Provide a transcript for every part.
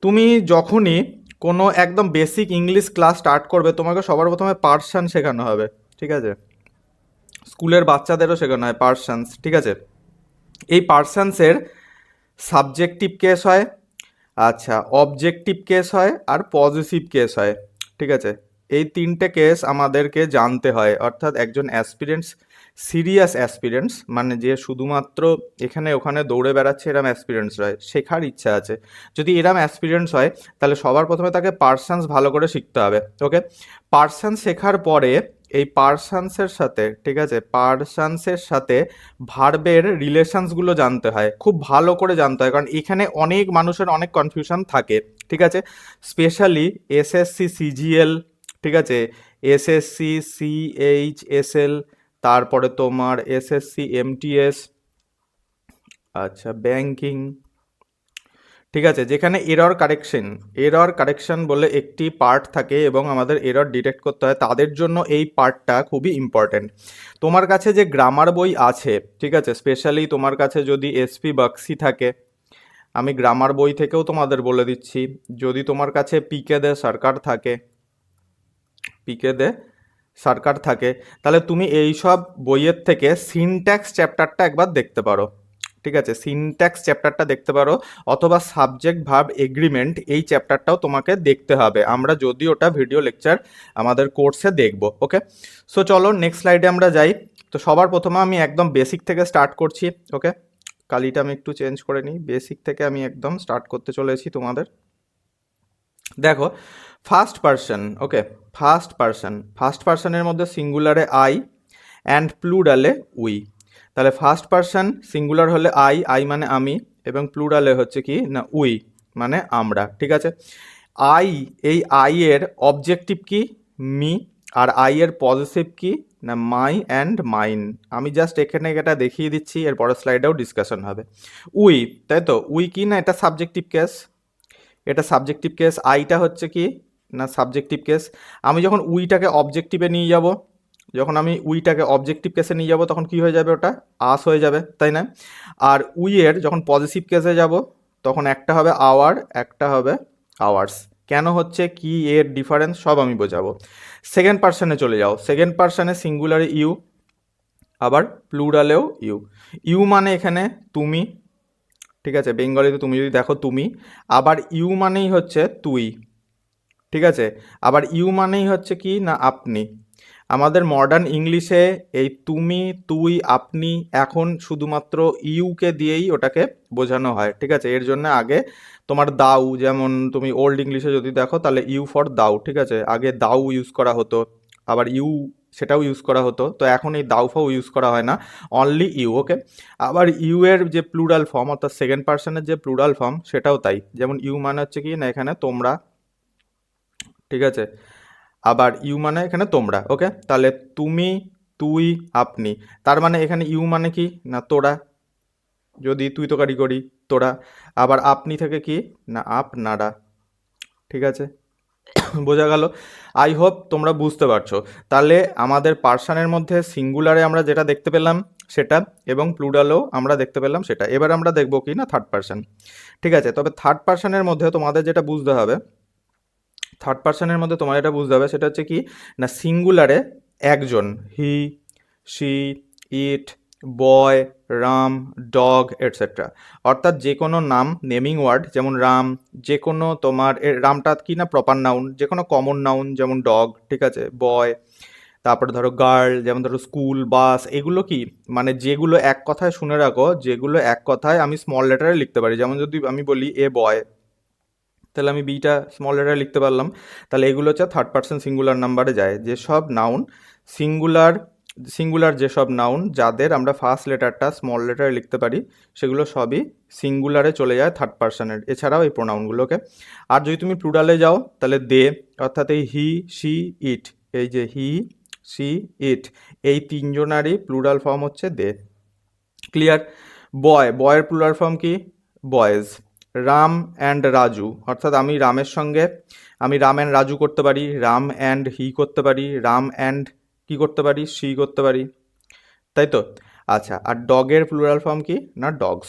তুমি যখনই কোনো একদম বেসিক ইংলিশ ক্লাস স্টার্ট করবে, তোমাকে সবার প্রথমে পার্সন শেখানো হবে, ঠিক আছে? স্কুলের বাচ্চাদেরও শেখানো হয় পার্সনস, ঠিক আছে? এই পার্সনসের সাবজেক্টিভ কেস হয়, আচ্ছা, অবজেক্টিভ কেস হয়, আর পজিটিভ কেস হয়, ঠিক আছে? এই তিনটে কেস আমাদেরকে জানতে হয়, অর্থাৎ একজন অ্যাসপিরেন্টস, সিরিয়াস অ্যাসপিরেন্টস, মানে যে শুধুমাত্র এখানে ওখানে দৌড়ে বেড়াচ্ছে এরম অ্যাসপিরেন্টস হয়, শেখার ইচ্ছা আছে, যদি এরম অ্যাসপিরেন্টস হয়, তাহলে সবার প্রথমে তাকে পার্সনস ভালো করে শিখতে হবে, ওকে? পার্সন শেখার পরে এই পার্সনসের সাথে, ঠিক আছে, পার্সনসের সাথে ভার্বের রিলেশনসগুলো জানতে হয়, খুব ভালো করে জানতে হয়, কারণ এখানে অনেক মানুষের অনেক কনফিউশন থাকে, ঠিক আছে? স্পেশালি এসএসসি সিজিএল, ঠিক আছে, এসএসসি সিএইচএসএল, তারপরে তোমার এসএসসি এমটিএস, আচ্ছা, ব্যাংকিং, ঠিক আছে, যেখানে এরর কারেকশন বলে একটি পার্ট থাকে এবং আমাদের এরর ডিটেক্ট করতে হয়, তাদের জন্য এই পার্টটা খুবই ইম্পর্টেন্ট। তোমার কাছে যে গ্রামার বই আছে, ঠিক আছে, স্পেশালি তোমার কাছে যদি এসপি বক্সি থাকে, আমি গ্রামার বই থেকেও তোমাদের বলে দিচ্ছি, যদি তোমার কাছে পিকে দে সরকার থাকে, তাহলে তুমি এই সব বইয়ের থেকে সিনট্যাক্স চ্যাপ্টারটা একবার দেখতে পারো, ঠিক আছে? সিনট্যাক্স চ্যাপ্টারটা দেখতে পারো, অথবা সাবজেক্ট ভার্ব এগ্রিমেন্ট এই চ্যাপ্টারটাও তোমাকে দেখতে হবে, আমরা যদি ওটা ভিডিও লেকচার আমাদের কোর্সে দেখব, ওকে? সো চলো নেক্সট স্লাইডে আমরা যাই। তো সবার প্রথমে আমি একদম বেসিক থেকে স্টার্ট করছি, ওকে? কালিটা আমি একটু চেঞ্জ করে নিই, বেসিক থেকে আমি একদম স্টার্ট করতে চলেছি তোমাদের। দেখো, ফার্স্ট পার্সন, ওকে? ফার্স্ট পার্সনের মধ্যে সিঙ্গুলারে আই অ্যান্ড প্লুরালে উই। তাহলে ফার্স্ট পার্সন সিঙ্গুলার হলে আই মানে আমি, এবং প্লুরালে হচ্ছে কি না উই মানে আমরা, ঠিক আছে? আই, এই আই এর অবজেক্টিভ কি? মি। আর আই এর পজিটিভ কি? না মাই অ্যান্ড মাইন। আমি জাস্ট এখানে এটা দেখিয়ে দিচ্ছি, এর পরের স্লাইডেও ডিসকাশন হবে। উই, তাই তো? উই কি না এটা সাবজেক্টিভ কেস, এটা সাবজেক্টিভ কেস, আইটা হচ্ছে কি না সাবজেক্টিভ কেস। আমি যখন উইটাকে অবজেক্টিভে নিয়ে যাব, যখন আমি উইটাকে অবজেক্টিভ কেসে নিয়ে যাব, তখন কি হয়ে যাবে? ওটা আস হয়ে যাবে, তাই না? আর উইয়ের যখন পজিটিভ কেসে যাব, তখন একটা হবে আওয়ার, একটা হবে আওয়ার্স। কেন হচ্ছে, কি এর ডিফারেন্স, সব আমি বোঝাবো। সেকেন্ড পার্সনে চলে যাও, সেকেন্ড পার্সনে সিঙ্গুলারে ইউ, আবার প্লুরালেও ইউ। ইউ মানে এখানে তুমি, ঠিক আছে? বেঙ্গলিতে তুমি যদি দেখো তুমি, আবার ইউ মানেই হচ্ছে তুই, ঠিক আছে? আবার ইউ মানেই হচ্ছে কি না আপনি। আমাদের মডার্ন ইংলিশে এই তুমি, তুই, আপনি এখন শুধুমাত্র ইউকে দিয়েই ওটাকে বোঝানো হয়, ঠিক আছে? এর জন্য আগে তোমার দাউ, যেমন তুমি ওল্ড ইংলিশে যদি দেখো, তাহলে ইউ ফর দাউ, ঠিক আছে? আগে দাউ ইউজ করা হতো, আবার ইউ সেটাও ইউজ করা হতো, তো এখন এই দাউ ফাউ ইউজ করা হয় না, অনলি ইউ, ওকে? আবার ইউ এর যে প্লুরাল ফর্ম, অর্থাৎ সেকেন্ড পার্সনের যে প্লুরাল ফর্ম, সেটাও তাই, যেমন ইউ মানে হচ্ছে কি না এখানে তোমরা, ঠিক আছে? আবার ইউ মানে এখানে তোমরা, ওকে? তাহলে তুমি, তুই, আপনি, তার মানে এখানে ইউ মানে কি না তোরা, যদি তুই তোকারি করি তোরা। আবার আপনি থেকে কি না আপনারা, ঠিক আছে? বোঝা গেল? আই হোপ তোমরা বুঝতে পারছো। তাহলে আমাদের পার্সনের মধ্যে সিঙ্গুলারে আমরা যেটা দেখতে পেলাম সেটা, এবং প্লুরালও আমরা দেখতে পেলাম সেটা। এবার আমরা দেখবো কি না থার্ড পার্সন, ঠিক আছে? তবে থার্ড পার্সনের মধ্যে তোমাদের যেটা বুঝতে হবে, থার্ড পার্সনের মধ্যে তোমার এটা বুঝতে হবে, সেটা হচ্ছে কি না সিঙ্গুলারে একজন, he, she, it, boy, Ram, dog etcetera. অর্থাৎ যে কোনো নাম, নেমিং ওয়ার্ড, যেমন রাম, যে কোনো তোমার রামটা কি না প্রপার নাউন, যে কোনো কমন নাউন যেমন ডগ, ঠিক আছে, বয়, তারপরে ধরো গার্ল, যেমন ধরো স্কুল, বাস, এগুলো কি মানে যেগুলো এক কথায়, শুনে রাখো, যেগুলো এক কথায় আমি স্মল লেটারে লিখতে পারি, যেমন যদি আমি বলি এ বয়, তাহলে আমি বিটা স্মল লেটারে লিখতে পারলাম। তাহলে এগুলো হচ্ছে থার্ড পার্সন সিঙ্গুলার নাম্বারে যায়, যেসব নাউন সিঙ্গুলার, যেসব নাউন যাদের আমরা ফার্স্ট লেটারটা স্মল লেটারে লিখতে পারি, সেগুলো সবই সিঙ্গুলারে চলে যায় থার্ড পার্সনের, এছাড়াও এই প্রোনাউনগুলোকে। আর যদি তুমি প্লুরালে যাও, তাহলে দে, অর্থাৎ এই হি, শি, ইট, এই যে হি, শি, ইট, এই তিনজনারই প্লুরাল ফর্ম হচ্ছে দে। ক্লিয়ার? বয়ের প্লুরাল ফর্ম কি? বয়েজ। রাম অ্যান্ড রাজু, অর্থাৎ আমি রামের সঙ্গে আমি রাম অ্যান্ড রাজু করতে পারি, রাম অ্যান্ড হি করতে পারি, রাম অ্যান্ড কি করতে পারি, সি করতে পারি, তাই তো? আচ্ছা, আর ডগের প্লুরাল ফর্ম কি না ডগস।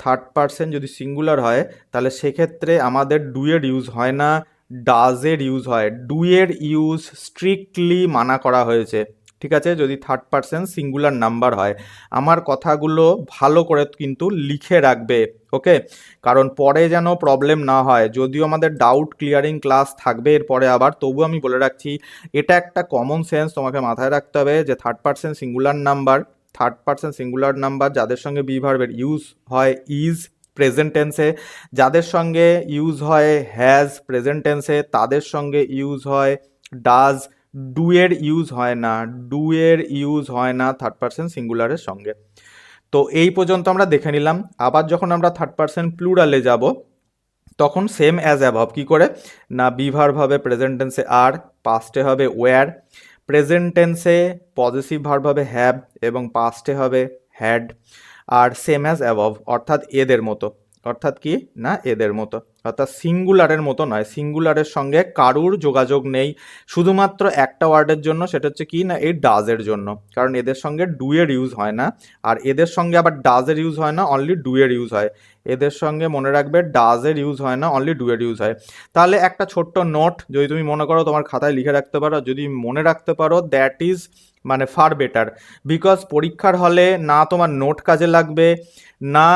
থার্ড পারসন যদি সিঙ্গুলার হয় তাহলে সেক্ষেত্রে আমাদের ডুয়ের ইউজ হয় না, ডাজের ইউজ হয়। ডুয়ের ইউজ স্ট্রিক্টলি মানা করা হয়েছে, ঠিক আছে, যদি থার্ড পারসন সিঙ্গুলার নাম্বার হয়। আমার কথাগুলো ভালো করে কিন্তু লিখে রাখবে, ওকে, কারণ পরে যেন প্রবলেম না হয়। যদিও আমাদের ডাউট ক্লিয়ারিং ক্লাস থাকবে এরপরে আবার, তবু আমি বলে রাখছি এটা একটা কমন সেন্স তোমাকে মাথায় রাখতে হবে যে third person singular number, third person singular number যাদের সঙ্গে বি ভার্বের ইউজ হয় ইজ প্রেজেন্ট টেন্সে, যাদের সঙ্গে ইউজ হয় হ্যাজ প্রেজেন্ট টেন্সে, তাদের সঙ্গে ইউজ হয় ডাজ। ডুয়ের ইউজ হয় না, ডুয়ের ইউজ হয় না থার্ড পারসন সিঙ্গুলারের সঙ্গে। তো এই পর্যন্ত আমরা দেখে নিলাম। আবার যখন আমরা থার্ড পারসন প্লুরালে যাব তখন সেম অ্যাজ অ্যাবভ। কী করে না, বি ভার্ব হবে প্রেজেন্ট টেন্সে আর, পাস্টে হবে ওয়্যার, প্রেজেন্ট টেন্সে পজিটিভ ভার্ব হবে হ্যাভ এবং পাস্টে হবে হ্যাড। আর সেম অ্যাজ অ্যাবভ অর্থাৎ এদের মতো, অর্থাৎ কি না এদের মতো, অর্থাৎ সিঙ্গুলারের মতো নয়, সিঙ্গুলারের সঙ্গে কারুর যোগাযোগ নেই, শুধুমাত্র একটা ওয়ার্ডের জন্য, সেটা হচ্ছে কি না এই ডাজের জন্য, কারণ এদের সঙ্গে ডুয়ের ইউজ হয় না। আর এদের সঙ্গে আবার ডাজের ইউজ হয় না, অনলি ডুয়ের ইউজ হয়। এদের সঙ্গে মনে রাখবে ডাজের ইউজ হয় না, অনলি ডুয়ের ইউজ হয়। তাহলে একটা ছোট্ট নোট যদি তুমি মনে করো তোমার খাতায় লিখে রাখতে পারো, যদি মনে রাখতে পারো দ্যাট ইজ মানে ফার বেটার, বিকজ পরীক্ষার হলে না তোমার নোট কাজে লাগবে, না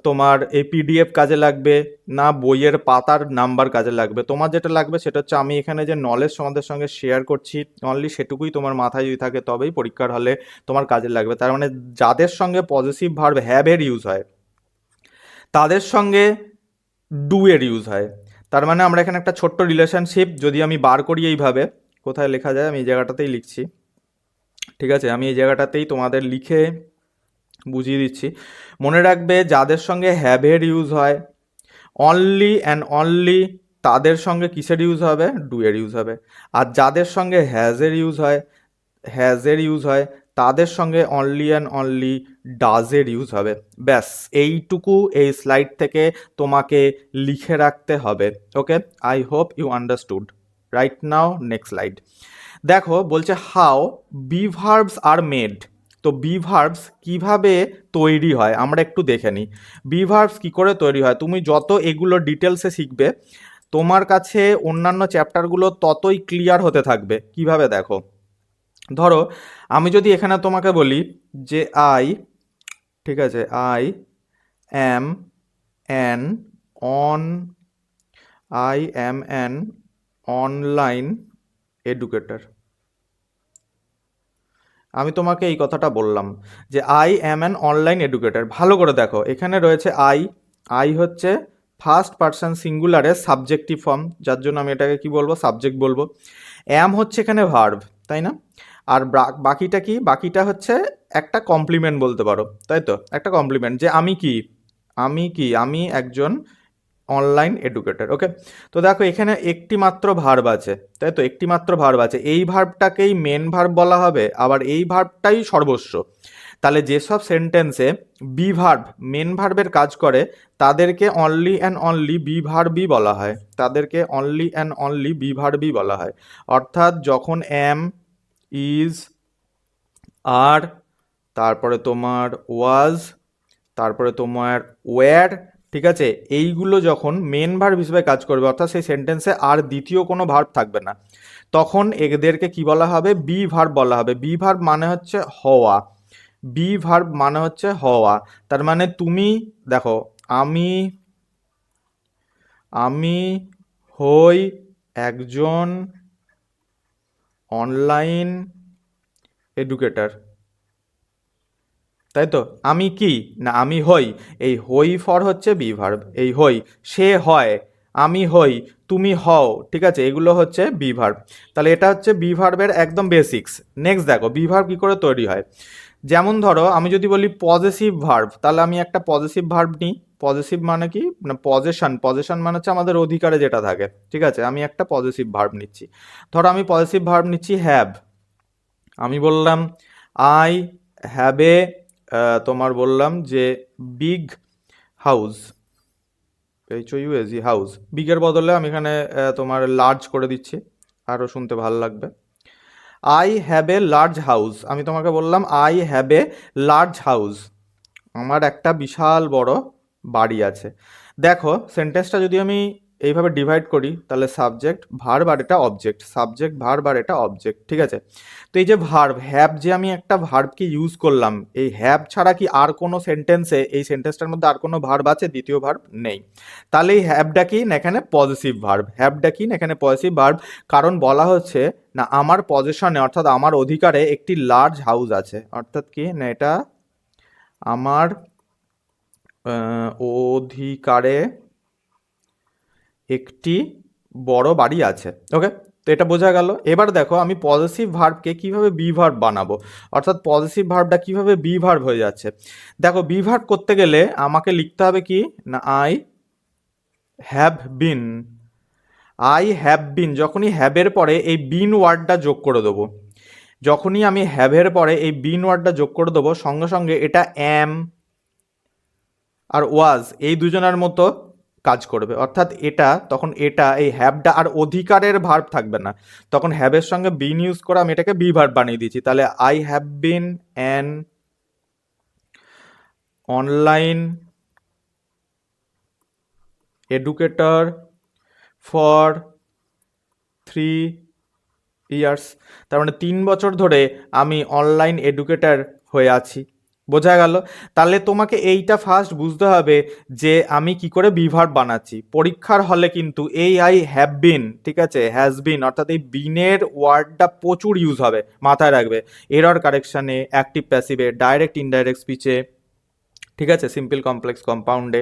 তোমার এই পিডিএফ কাজে লাগবে, না বইয়ের পাতার নাম্বার কাজে লাগবে। তোমার যেটা লাগবে সেটা হচ্ছে আমি এখানে যে নলেজ তোমাদের সঙ্গে শেয়ার করছি অনলি সেটুকুই তোমার মাথায় যদি থাকে তবেই পরীক্ষার হলে তোমার কাজে লাগবে। তার মানে যাদের সঙ্গে পজিটিভ ভার্ব হ্যাভের ইউজ হয় তাদের সঙ্গে ডু এর ইউজ হয়। তার মানে আমরা এখানে একটা ছোট্ট রিলেশনশিপ যদি আমি বার করি এইভাবে, কোথায় লেখা যায়, আমি এই জায়গাটাতেই লিখছি, ঠিক আছে, আমি এই জায়গাটাতেই তোমাদের লিখে বুঝিয়ে দিচ্ছি। মনে রাখবে যাদের সঙ্গে হ্যাভের ইউজ হয় অনলি অ্যান্ড অনলি তাদের সঙ্গে কিসের ইউজ হবে, ডু এর ইউজ হবে। আর যাদের সঙ্গে হ্যাজের ইউজ হয় তাদের সঙ্গে অনলি অ্যান্ড অনলি ডাজের ইউজ হবে। ব্যাস এইটুকু এই স্লাইড থেকে তোমাকে লিখে রাখতে হবে, okay. I hope you understood. Right now next slide দেখো, বলছে how be verbs are made. তো বি ভার্বস কীভাবে তৈরি হয় আমরা একটু দেখে নিই। বি ভার্বস কী করে তৈরি হয়, তুমি যত এগুলো ডিটেলসে শিখবে তোমার কাছে অন্যান্য চ্যাপ্টারগুলো ততই ক্লিয়ার হতে থাকবে। কিভাবে দেখো, ধরো আমি যদি এখানে তোমাকে বলি যে আই, ঠিক আছে, I am an on I am an online educator. আমি তোমাকে এই কথাটা বললাম যে I am an online educator. ভালো করে দেখো, এখানে রয়েছে আই হচ্ছে ফার্স্ট পারসন সিঙ্গুলারের সাবজেক্টিভ ফর্ম, যার জন্য আমি এটাকে কি বলবো, সাবজেক্ট বলবো। অ্যাম হচ্ছে এখানে ভার্ব, তাই না? আর বাকিটা কি, বাকিটা হচ্ছে একটা কমপ্লিমেন্ট বলতে পারো, তাই তো, একটা কমপ্লিমেন্ট যে আমি একজন অনলাইন এডুকেটর, ওকে। তো দেখো এখানে একটি মাত্র ভার্ব আছে, তাই তো, একটি মাত্র ভার্ব আছে। এই ভার্বটাকেই মেন ভার্ব বলা হবে, আবার এই ভার্বটাই সর্বস্ব। তাহলে যেসব সেন্টেন্সে বি ভার্ব মেন ভার্বের কাজ করে তাদেরকে অনলি অ্যান্ড অনলি বি ভার্বই বলা হয়, তাদেরকে অনলি অ্যান্ড অনলি বি ভার্বই বলা হয়। অর্থাৎ যখন অ্যাম, ইজ, আর, তারপরে তোমার ওয়াজ, তারপরে তোমার ওয়্যার, ঠিক আছে, এইগুলো যখন মেন ভার্ব হিসেবে কাজ করবে অর্থাৎ সেই সেন্টেন্সে আর দ্বিতীয় কোনো ভার্ব থাকবে না, তখন এদেরকে কি বলা হবে, বি ভার্ব বলা হবে। বি ভার্ব মানে হচ্ছে হওয়া, বি ভার্ব মানে হচ্ছে হওয়া। তার মানে তুমি দেখো, আমি আমি হই একজন অনলাইন এডুকেটর, তাই তো। আমি কি না আমি হই, এই হই ফর হচ্ছে বি ভার্ব, এই হই, সে হয়, আমি হই, তুমি হও, ঠিক আছে, এগুলো হচ্ছে বি ভার্ব। তাহলে এটা হচ্ছে বি ভার্বের একদম বেসিক্স। নেক্সট দেখো বি ভার্ব কী করে তৈরি হয়। যেমন ধরো আমি যদি বলি পজেসিভ ভার্ব, তাহলে আমি একটা পজেসিভ ভার্ব নিই। পজেসিভ মানে কি না পজেশন মানে হচ্ছে আমাদের অধিকারে যেটা থাকে, ঠিক আছে, আমি একটা পজেসিভ ভার্ব নিচ্ছি। ধরো আমি পজেসিভ ভার্ব নিচ্ছি হ্যাভ। আমি বললাম আই হ্যাভ এ, তোমার বললাম যে বিগ হাউস, HOUSE হাউস, বিগের বদলে আমি এখানে তোমার লার্জ করে দিচ্ছি, আরও শুনতে ভালো লাগবে। I have a large house, আমি তোমাকে বললাম I have a large house, আমার একটা বিশাল বড় বাড়ি আছে। দেখো সেন্টেন্সটা যদি আমি এইভাবে ডিভাইড করি তাহলে সাবজেক্ট ভার্ব আর এটা অবজেক্ট, সাবজেক্ট ভার্ব আর এটা অবজেক্ট, ঠিক আছে। তো এই যে ভার্ব হ্যাভ, যে আমি একটা ভার্বকে ইউজ করলাম, এই হ্যাভ ছাড়া কি আর কোনো সেন্টেন্সে, এই সেন্টেন্সটার মধ্যে আর কোনো ভার্ব আছে? দ্বিতীয় ভার্ব নেই। তাহলে এই হ্যাভটা কি না এখানে পজিটিভ ভার্ব, হ্যাভটা কি না এখানে পজিটিভ ভার্ব, কারণ বলা হচ্ছে না আমার পজিশনে অর্থাৎ আমার অধিকারে একটি লার্জ হাউস আছে, অর্থাৎ কি না এটা আমার অধিকারে একটি বড় বাড়ি আছে। ওকে, তো এটা বোঝা গেল। এবার দেখো আমি পজিটিভ ভার্বকে কিভাবে বি ভার্ব বানাবো, অর্থাৎ পজিটিভ ভার্বটা কিভাবে বি ভার্ব হয়ে যাচ্ছে। দেখো বি ভার্ব করতে গেলে আমাকে লিখতে হবে কি না I have been, I have been, যখনই হ্যাভের পরে এই বিন ওয়ার্ডটা যোগ করে দেবো, যখনই আমি হ্যাভের পরে এই বিন ওয়ার্ডটা যোগ করে দেবো সঙ্গে সঙ্গে এটা অ্যাম আর ওয়াজ এই দুজনের মতো কাজ করবে, অর্থাৎ এটা তখন এটা এই হ্যাভটা আর অধিকারের ভার্ব থাকবে না, তখন হ্যাভের সঙ্গে বিন ইউজ করে আমি এটাকে বি ভার্ব বানিয়ে দিয়েছি। তাহলে I have been an online educator for 3 years, তার মানে 3 বছর ধরে আমি অনলাইন এডুকেটর হয়ে আছি। বোঝা গেল? তাহলে তোমাকে এইটা ফার্স্ট বুঝতে হবে যে আমি কি করে বি ভার্ব বানাচ্ছি। পরীক্ষার হলে কিন্তু এই আই হ্যাভ বিন, ঠিক আছে, হ্যাজ বিন, অর্থাৎ এই বিনের ওয়ার্ডটা প্রচুর ইউজ হবে, মাথায় রাখবে। এরর কারেকশানে, অ্যাক্টিভ প্যাসিভে, ডাইরেক্ট ইনডাইরেক্ট স্পিচে, ঠিক আছে, সিম্পল কমপ্লেক্স কম্পাউন্ডে।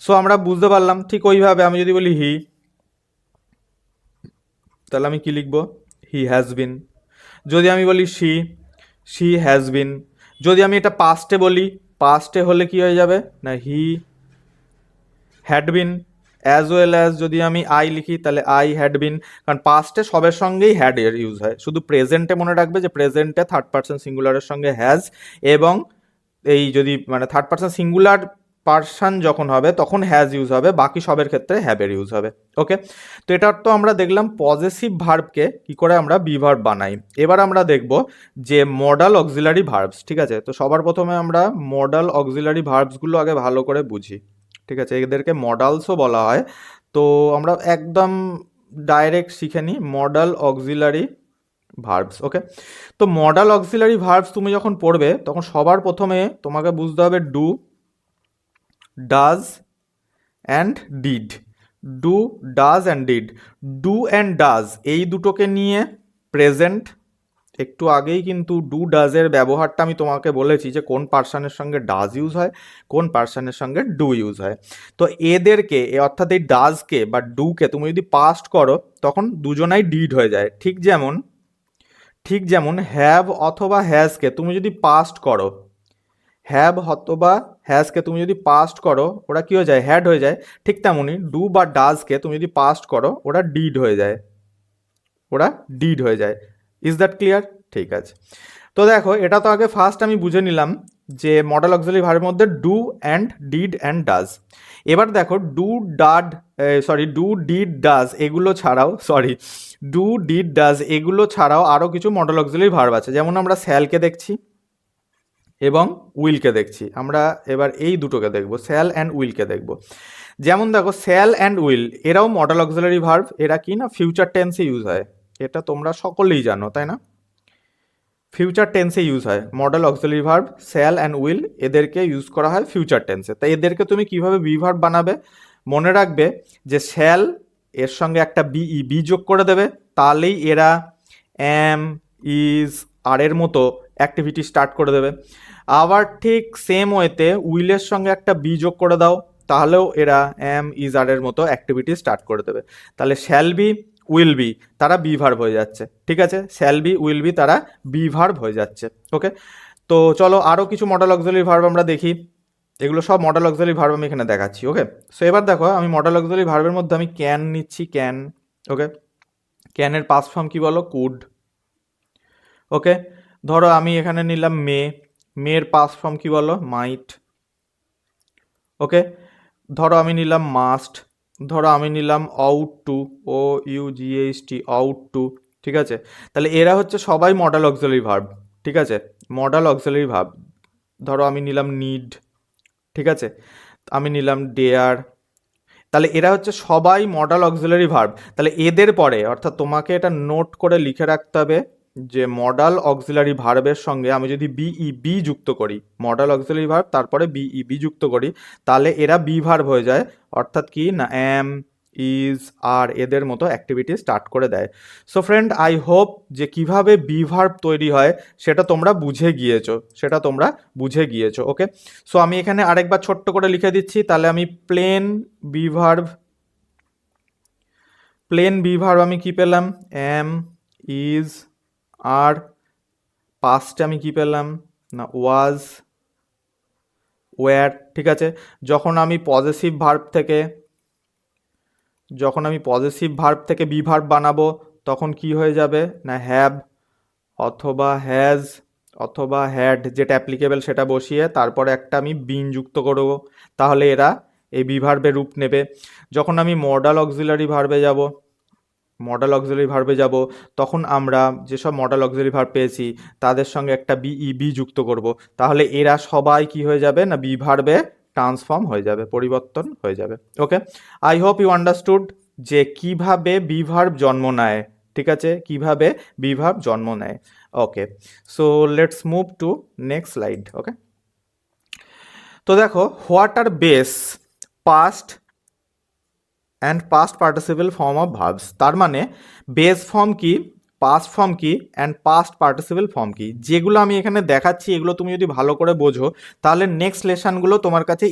সো আমরা বুঝতে পারলাম। ঠিক ওইভাবে আমি যদি বলি হি, তাহলে আমি কি লিখবো? He has been. যদি আমি বলি শি হ্যাজ বিন। যদি আমি এটা পাস্টে বলি, পাস্টে হলে কি হয়ে যাবে না he had been. As well as যদি আমি আই লিখি তাহলে আই হ্যাড বিন, কারণ পাস্টে সবের সঙ্গেই হ্যাড এর ইউজ হয়, শুধু প্রেজেন্টে মনে রাখবে যে প্রেজেন্টে থার্ড পার্সন সিঙ্গুলারের সঙ্গে হ্যাজ, এবং এই যদি মানে থার্ড পার্সন সিঙ্গুলার পার্সন যখন হবে তখন হ্যাজ ইউজ হবে, বাকি সবের ক্ষেত্রে হ্যাভের ইউজ হবে। ওকে, তো এটা তো আমরা দেখলাম পজেসিভ ভার্বকে কি করে আমরা বি ভার্ব বানাই। এবার আমরা দেখব যে মডাল অক্সিলারি ভার্বস, ঠিক আছে। তো সবার প্রথমে আমরা মডাল অক্সিলারি ভার্বসগুলো আগে ভালো করে বুঝি, ঠিক আছে, এদেরকে মডালসও বলা হয়। তো আমরা একদম ডাইরেক্ট শিখে নিই মডাল অক্সিলারি ভার্বস। ওকে, তো মডাল অক্সিলারি ভার্বস তুমি যখন পড়বে তখন সবার প্রথমে তোমাকে বুঝতে হবে do, does and did. Do, does and did. Do and does এই দুটোকে নিয়ে প্রেজেন্ট, একটু আগেই কিন্তু ডু ডাজের ব্যবহারটা আমি তোমাকে বলেছি যে কোন পার্সনের সঙ্গে ডাজ ইউজ হয়, কোন পার্সনের সঙ্গে ডু ইউজ হয়। তো এদেরকে অর্থাৎ এই ডাজকে বা ডুকে তুমি যদি পাস্ট করো তখন দুজনাই ডিড হয়ে যায়। ঠিক যেমন হ্যাভ অথবা হ্যাজকে তুমি যদি পাস্ট করো, হ্যাভ অথবা হ্যাজকে তুমি যদি পাস্ট করো ওরা কি হয়ে যায়? হ্যাড হয়ে যায়। ঠিক তেমনই ডু বা ডাজকে তুমি যদি পাস্ট করো ওরা ডিড হয়ে যায়, ওরা ডিড হয়ে যায়। Is that clear? ঠিক আছে। তো দেখো এটা তো আগে ফার্স্ট আমি বুঝে নিলাম যে মডেল অক্সিলারি ভার্বের মধ্যে do and did and does. এবার দেখো ডু ডিড ডাজ এগুলো ছাড়াও ডু ডিড ডাজ এগুলো ছাড়াও আরও কিছু মডেল অক্সিলারি ভার্ব আছে, যেমন আমরা স্যালকে দেখছি এবং উইলকে দেখছি। আমরা এবার এই দুটোকে দেখব, স্যাল অ্যান্ড উইলকে দেখব। যেমন দেখো স্যাল অ্যান্ড উইল এরাও মডেল অক্সিলারি ভার্ব, এরা কি না ফিউচার টেন্সে ইউজ হয়, এটা তোমরা সকলেই জানো তাই না? ফিউচার টেন্সে ইউজ হয় modal auxiliary verb, shall and will এদেরকে ইউজ করা হয় ফিউচার টেন্সে। তাই এদেরকে তুমি কিভাবে বি ভার্ব বানাবে? মনে রাখবে যে স্যাল এর সঙ্গে একটা বি যোগ করে দেবে, তাহলেই এরা অ্যাম, ইজ, আর এর মতো অ্যাক্টিভিটি স্টার্ট করে দেবে। আবার ঠিক সেম ওয়েতে উইলের সঙ্গে একটা বি যোগ করে দাও, তাহলেও এরা অ্যাম, ইজ, আর এর মতো অ্যাক্টিভিটি স্টার্ট করে দেবে। তাহলে শ্যাল বি, উইল বি তারা বি ভার্ব হয়ে যাচ্ছে, ঠিক আছে, শ্যাল বি, উইল বি তারা বি ভার্ব হয়ে যাচ্ছে। ওকে, তো চলো আরও কিছু মডেল অক্সিলারি ভার্ব আমরা দেখি। এগুলো সব মডেল অক্সিলারি ভার্ব আমি এখানে দেখাচ্ছি। ওকে, সো এবার দেখো আমি মডেল অক্সিলারি ভার্বের মধ্যে আমি ক্যান নিচ্ছি, ক্যান। ওকে, ক্যানের পাস্ট ফর্ম কি বলো? কুড। ওকে, ধরো আমি এখানে নিলাম মেয়ের পাস্ট ফর্ম কি বলো? মাইট। ওকে, ধরো আমি নিলাম মাস্ট, ধরো আমি নিলাম out to, OUGHT, out to, ঠিক আছে। তাহলে এরা হচ্ছে সবাই মডেল অক্সিলারি ভার্ব, ঠিক আছে, মডেল অক্সিলারি ভার্ব। ধরো আমি নিলাম নিড, ঠিক আছে। আমি নিলাম ডেয়ার। তাহলে এরা হচ্ছে সবাই মডাল অক্সিলারি ভার্ব। তাহলে এদের পরে অর্থাৎ তোমাকে এটা নোট করে লিখে রাখতে হবে যে মডাল অক্সিলারি ভার্বের সঙ্গে আমি যদি বিইবি যুক্ত করি, মডাল অক্সিলারি ভার্ব তারপরে বিইবি যুক্ত করি, তাহলে এরা বি ভার্ব হয়ে যায়। অর্থাৎ কি না, অ্যাম, ইজ, আর এদের মতো অ্যাক্টিভিটি স্টার্ট করে দেয়। সো ফ্রেন্ড, আই হোপ যে কিভাবে বি ভার্ব তৈরি হয় সেটা তোমরা বুঝে গিয়েছো। ওকে, সো আমি এখানে আরেকবার ছোট্ট করে লিখে দিচ্ছি। তাহলে আমি প্লেন বি ভার্ব আমি কি পেলাম, এম, ইজ, আর পাস্টে আমি কি পেলাম না, ওয়াজ, ওয়্যার। ঠিক আছে, যখন আমি পজেসিভ ভার্ব থেকে বি ভার্ব বানাবো তখন কি হয়ে যাবে না, হ্যাভ অথবা হ্যাজ অথবা হ্যাড, যেটা অ্যাপ্লিকেবল সেটা বসিয়ে তারপরে একটা আমি বিন যুক্ত করব, তাহলে এরা এই বি ভার্বের রূপ নেবে। যখন আমি মডাল অক্সিলারি ভার্বে যাব তখন আমরা যেসব মডাল অক্সিলারি ভার্ব পেয়েছি তাদের সঙ্গে একটা বিইবি যুক্ত করব, তাহলে এরা সবাই কি হয়ে যাবে না, বি ভার্বে ট্রান্সফর্ম হয়ে যাবে, পরিবর্তন হয়ে যাবে। ওকে, আই হোপ ইউ আন্ডারস্টুড যে কিভাবে বি ভার্ব জন্ম নেয়। ঠিক আছে, কিভাবে বি ভার্ব জন্ম নেয়। Okay, so let's move to next slide. Okay, তো দেখো, what are base, past and past participle form of verbs. তার মানে বেস ফর্ম কি, পাস্ট ফর্ম কি, অ্যান্ড পাস্ট পার্টিসিপল ফর্ম কি, যেগুলো আমি এখানে দেখাচ্ছি এগুলো তুমি যদি ভালো করে বোঝো তাহলে নেক্সট লেসনগুলো তোমার কাছে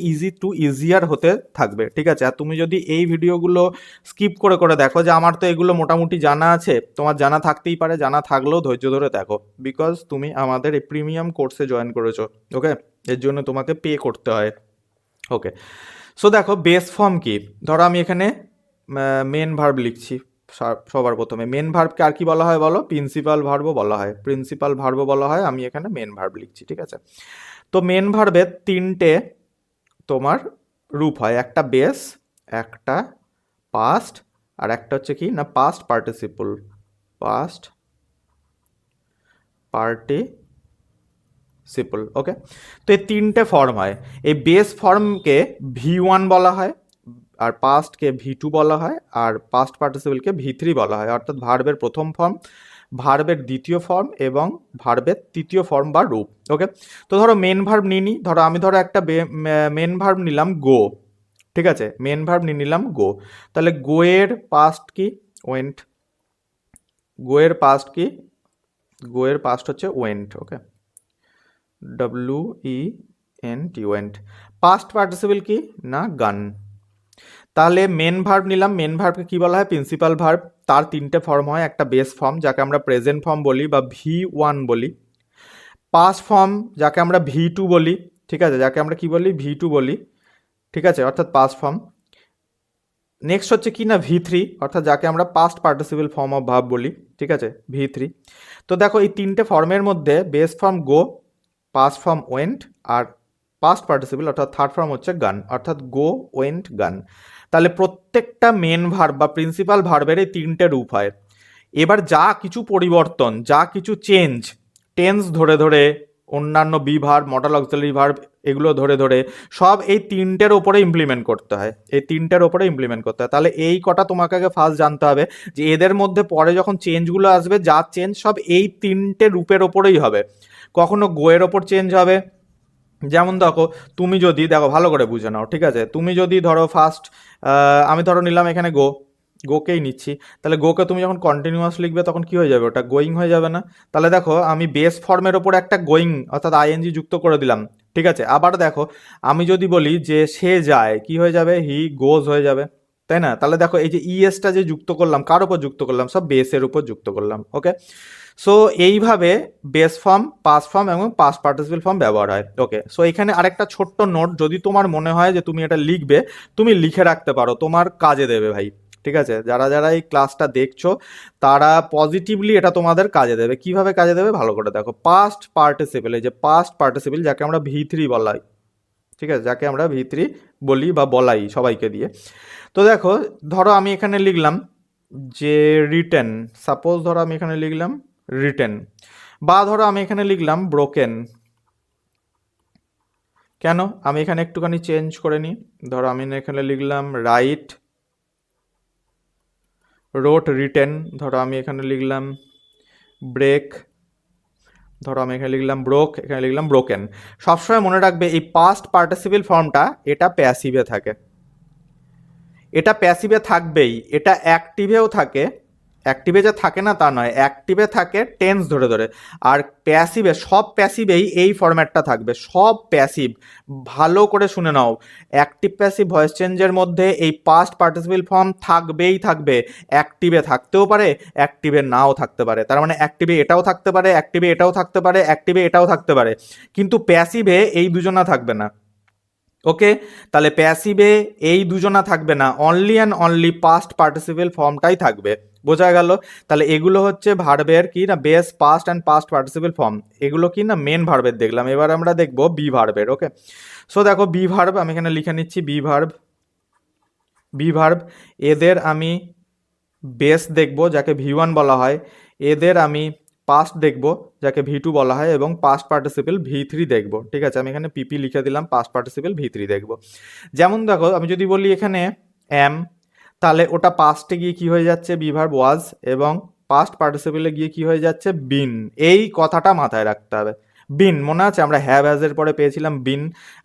ইজিয়ার হতে থাকবে। ঠিক আছে, আর তুমি যদি এই ভিডিওগুলো স্কিপ করে দেখো যে আমার তো এগুলো মোটামুটি জানা আছে, তোমার জানা থাকতেই পারে, জানা থাকলেও ধৈর্য ধরে দেখো, বিকজ তুমি আমাদের এই প্রিমিয়াম কোর্সে জয়েন করেছো। ওকে, এর জন্য তোমাকে পে করতে হয়। ওকে, সো দেখো বেস ফর্ম কি, ধরো আমি এখানে মেন ভার্ব লিখছি। সবার প্রথমে মেন ভার্বকে আর কি বলা হয় বলো, প্রিন্সিপাল ভার্বও বলা হয়। আমি এখানে মেন ভার্ব লিখছি। ঠিক আছে, তো মেন ভার্বের তিনটে তোমার রূপ হয়, একটা বেস, একটা পাস্ট, আর একটা হচ্ছে কি না পাস্ট পার্টিসিপল। ওকে, তো এই তিনটে ফর্ম হয়। এই বেস ফর্মকে V1 বলা হয়, আর পাস্টকে V2 বলা হয়, আর পাস্ট পার্টিসিপলকে V3 বলা হয়। অর্থাৎ ভার্বের প্রথম ফর্ম, ভার্বের দ্বিতীয় ফর্ম এবং ভার্বের তৃতীয় ফর্ম বা রূপ। ওকে, তো ধরো মেন ভার্ব নিই, আমি একটা মেন ভার্ব নিলাম গো। ঠিক আছে, মেন ভার্ব নিলাম গো, তাহলে গো এর পাস্ট কি, ওয়েন্ট। গো এর পাস্ট হচ্ছে ওয়েন্ট। ওকে, WENT, ওয়েন্ট। পাস্ট পার্টিসিপল কি না, গান। তাহলে মেন ভার্ব নিলাম, মেন ভার্বকে কি বলা হয়, প্রিন্সিপাল ভার্ব। তার তিনটে ফর্ম হয়, একটা বেস ফর্ম যাকে আমরা প্রেজেন্ট ফর্ম বলি বা V1 বলি, পাস্ট ফর্ম যাকে আমরা V2 বলি। ঠিক আছে, যাকে আমরা কি বলি, V2 বলি। ঠিক আছে, অর্থাৎ পাস্ট ফর্ম। নেক্সট হচ্ছে কি না V3, অর্থাৎ যাকে আমরা past participle form of verb বলি। ঠিক আছে, V3। তো দেখো এই তিনটে ফর্মের মধ্যে base form go, past form went, আর পাস্ট পার্টিসিপল অর্থাৎ থার্ড ফর্ম হচ্ছে গান, অর্থাৎ গো, ওয়েন্ট, গান। তাহলে প্রত্যেকটা মেন ভার্ব বা প্রিন্সিপাল ভার্বের এই তিনটে রূপ হয়। এবার যা কিছু পরিবর্তন, যা কিছু চেঞ্জ, টেন্স ধরে অন্যান্য be verb, modal auxiliary verb এগুলো ধরে সব এই তিনটের ওপরে ইমপ্লিমেন্ট করতে হয়, তাহলে এই কটা তোমাকে আগে ফার্স্ট জানতে হবে যে এদের মধ্যে পরে যখন চেঞ্জগুলো আসবে, যা চেঞ্জ সব এই তিনটে রূপের ওপরেই হবে। কখনো গোয়ের ওপর চেঞ্জ হবে, যেমন তুমি যদি ভালো করে বুঝে নাও। ঠিক আছে, তুমি যদি ধরো ফার্স্ট আমি নিলাম এখানে গোকেই নিচ্ছি, তাহলে গোকে তুমি যখন কন্টিনিউয়াস লিখবে তখন কি হয়ে যাবে, ওটা গোয়িং হয়ে যাবে না? তাহলে দেখো আমি বেস ফর্মের ওপর একটা গোয়িং অর্থাৎ আইএনজি যুক্ত করে দিলাম। ঠিক আছে, আবার দেখো আমি যদি বলি যে সে যায়, কি হয়ে যাবে, হি গোজ হয়ে যাবে, তাই না? তাহলে দেখো এই যে ইএসটা যে যুক্ত করলাম, কার উপর যুক্ত করলাম, সব বেসের উপর যুক্ত করলাম। ওকে, সো এইভাবে বেস ফর্ম, পাস্ট ফর্ম এবং পাস্ট পার্টিসিপল ফর্ম ব্যবহার হয়। ওকে, সো এখানে আরেকটা ছোট্ট নোট, যদি তোমার মনে হয় যে তুমি এটা লিখবে, তুমি লিখে রাখতে পারো, তোমার কাজে দেবে ভাই। ঠিক আছে, যারা এই ক্লাসটা দেখছো তারা পজিটিভলি এটা তোমাদের কাজে দেবে। কিভাবে কাজে দেবে ভালো করে দেখো। পাস্ট পার্টিসিপল, এই যে পাস্ট পার্টিসিপল যাকে আমরা V3 বলাই, ঠিক আছে, যাকে আমরা V3 বলি বা বলাই সবাইকে দিয়ে। তো দেখো ধরো আমি এখানে লিখলাম যে রিটেন, সাপোজ ধরো আমি এখানে লিখলাম রিটেন, বা ধরো আমি এখানে লিখলাম ব্রোকেন, কেন? আমি এখানে একটুখানি চেঞ্জ করে নিই। ধরো আমি এখানে লিখলাম রাইট, রোট, রিটেন। ধরো আমি এখানে লিখলাম ব্রেক, ধরো আমি এখানে লিখলাম ব্রোক, এখানে লিখলাম ব্রোকেন। সবসময় মনে রাখবে এই পাস্ট পার্টিসিপল ফর্মটা এটা প্যাসিভে থাকে, এটা প্যাসিভে থাকবেই, এটা অ্যাক্টিভেও থাকে। অ্যাক্টিভে যে থাকে না তা নয়, অ্যাক্টিভে থাকে টেন্স ধরে ধরে। আর প্যাসিভে, সব প্যাসিভেই এই ফরম্যাটটা থাকবে, সব প্যাসিভ। ভালো করে শুনে নাও, অ্যাক্টিভ প্যাসিভ ভয়েস চেঞ্জের মধ্যে এই পাস্ট পার্টিসিপল ফর্ম থাকবেই থাকবে। অ্যাক্টিভে থাকতেও পারে, অ্যাক্টিভে নাও থাকতে পারে। তার মানে অ্যাক্টিভে এটাও থাকতে পারে, অ্যাক্টিভে এটাও থাকতে পারে, অ্যাক্টিভে এটাও থাকতে পারে, কিন্তু প্যাসিভে এই দুজনা থাকবে না। ওকে, তাহলে প্যাসিভে এই দুজনা থাকবে না, only and only past participle ফর্মটাই থাকবে। বোঝা গেল? তাহলে এগুলো হচ্ছে ভার্বের কি না base, past and past participle form. এগুলো কি না মেন ভার্বের দেখলাম। এবার আমরা দেখবো বি ভার্বের। ওকে, সো দেখো বি ভার্ব আমি এখানে লিখে নিচ্ছি। বি ভার্ব, বি ভার্ব, এদের আমি বেস দেখব যাকে V1 বলা হয়, এদের আমি পাস্ট দেখব যাকে V2 বলা হয়, এবং পাস্ট পার্টিসিপল V3 দেখব। ঠিক আছে, আমি এখানে পিপি লিখে দিলাম, পাস্ট পার্টিসিপল V3 দেখব। যেমন দেখো আমি যদি বলি এখানে অ্যাম, তাহলে ওটা পাস্টে গিয়ে কি হয়ে যাচ্ছে, বি ভার্ব ওয়াজ, এবং পাস্ট পার্টিসিপলে গিয়ে কি হয়ে যাচ্ছে, বিন। এই কথাটা মাথায় রাখতে হবে। বিন, মনে আছে আমরা হ্যাভ হ্যাজের পরে পেয়েছিলাম বিন।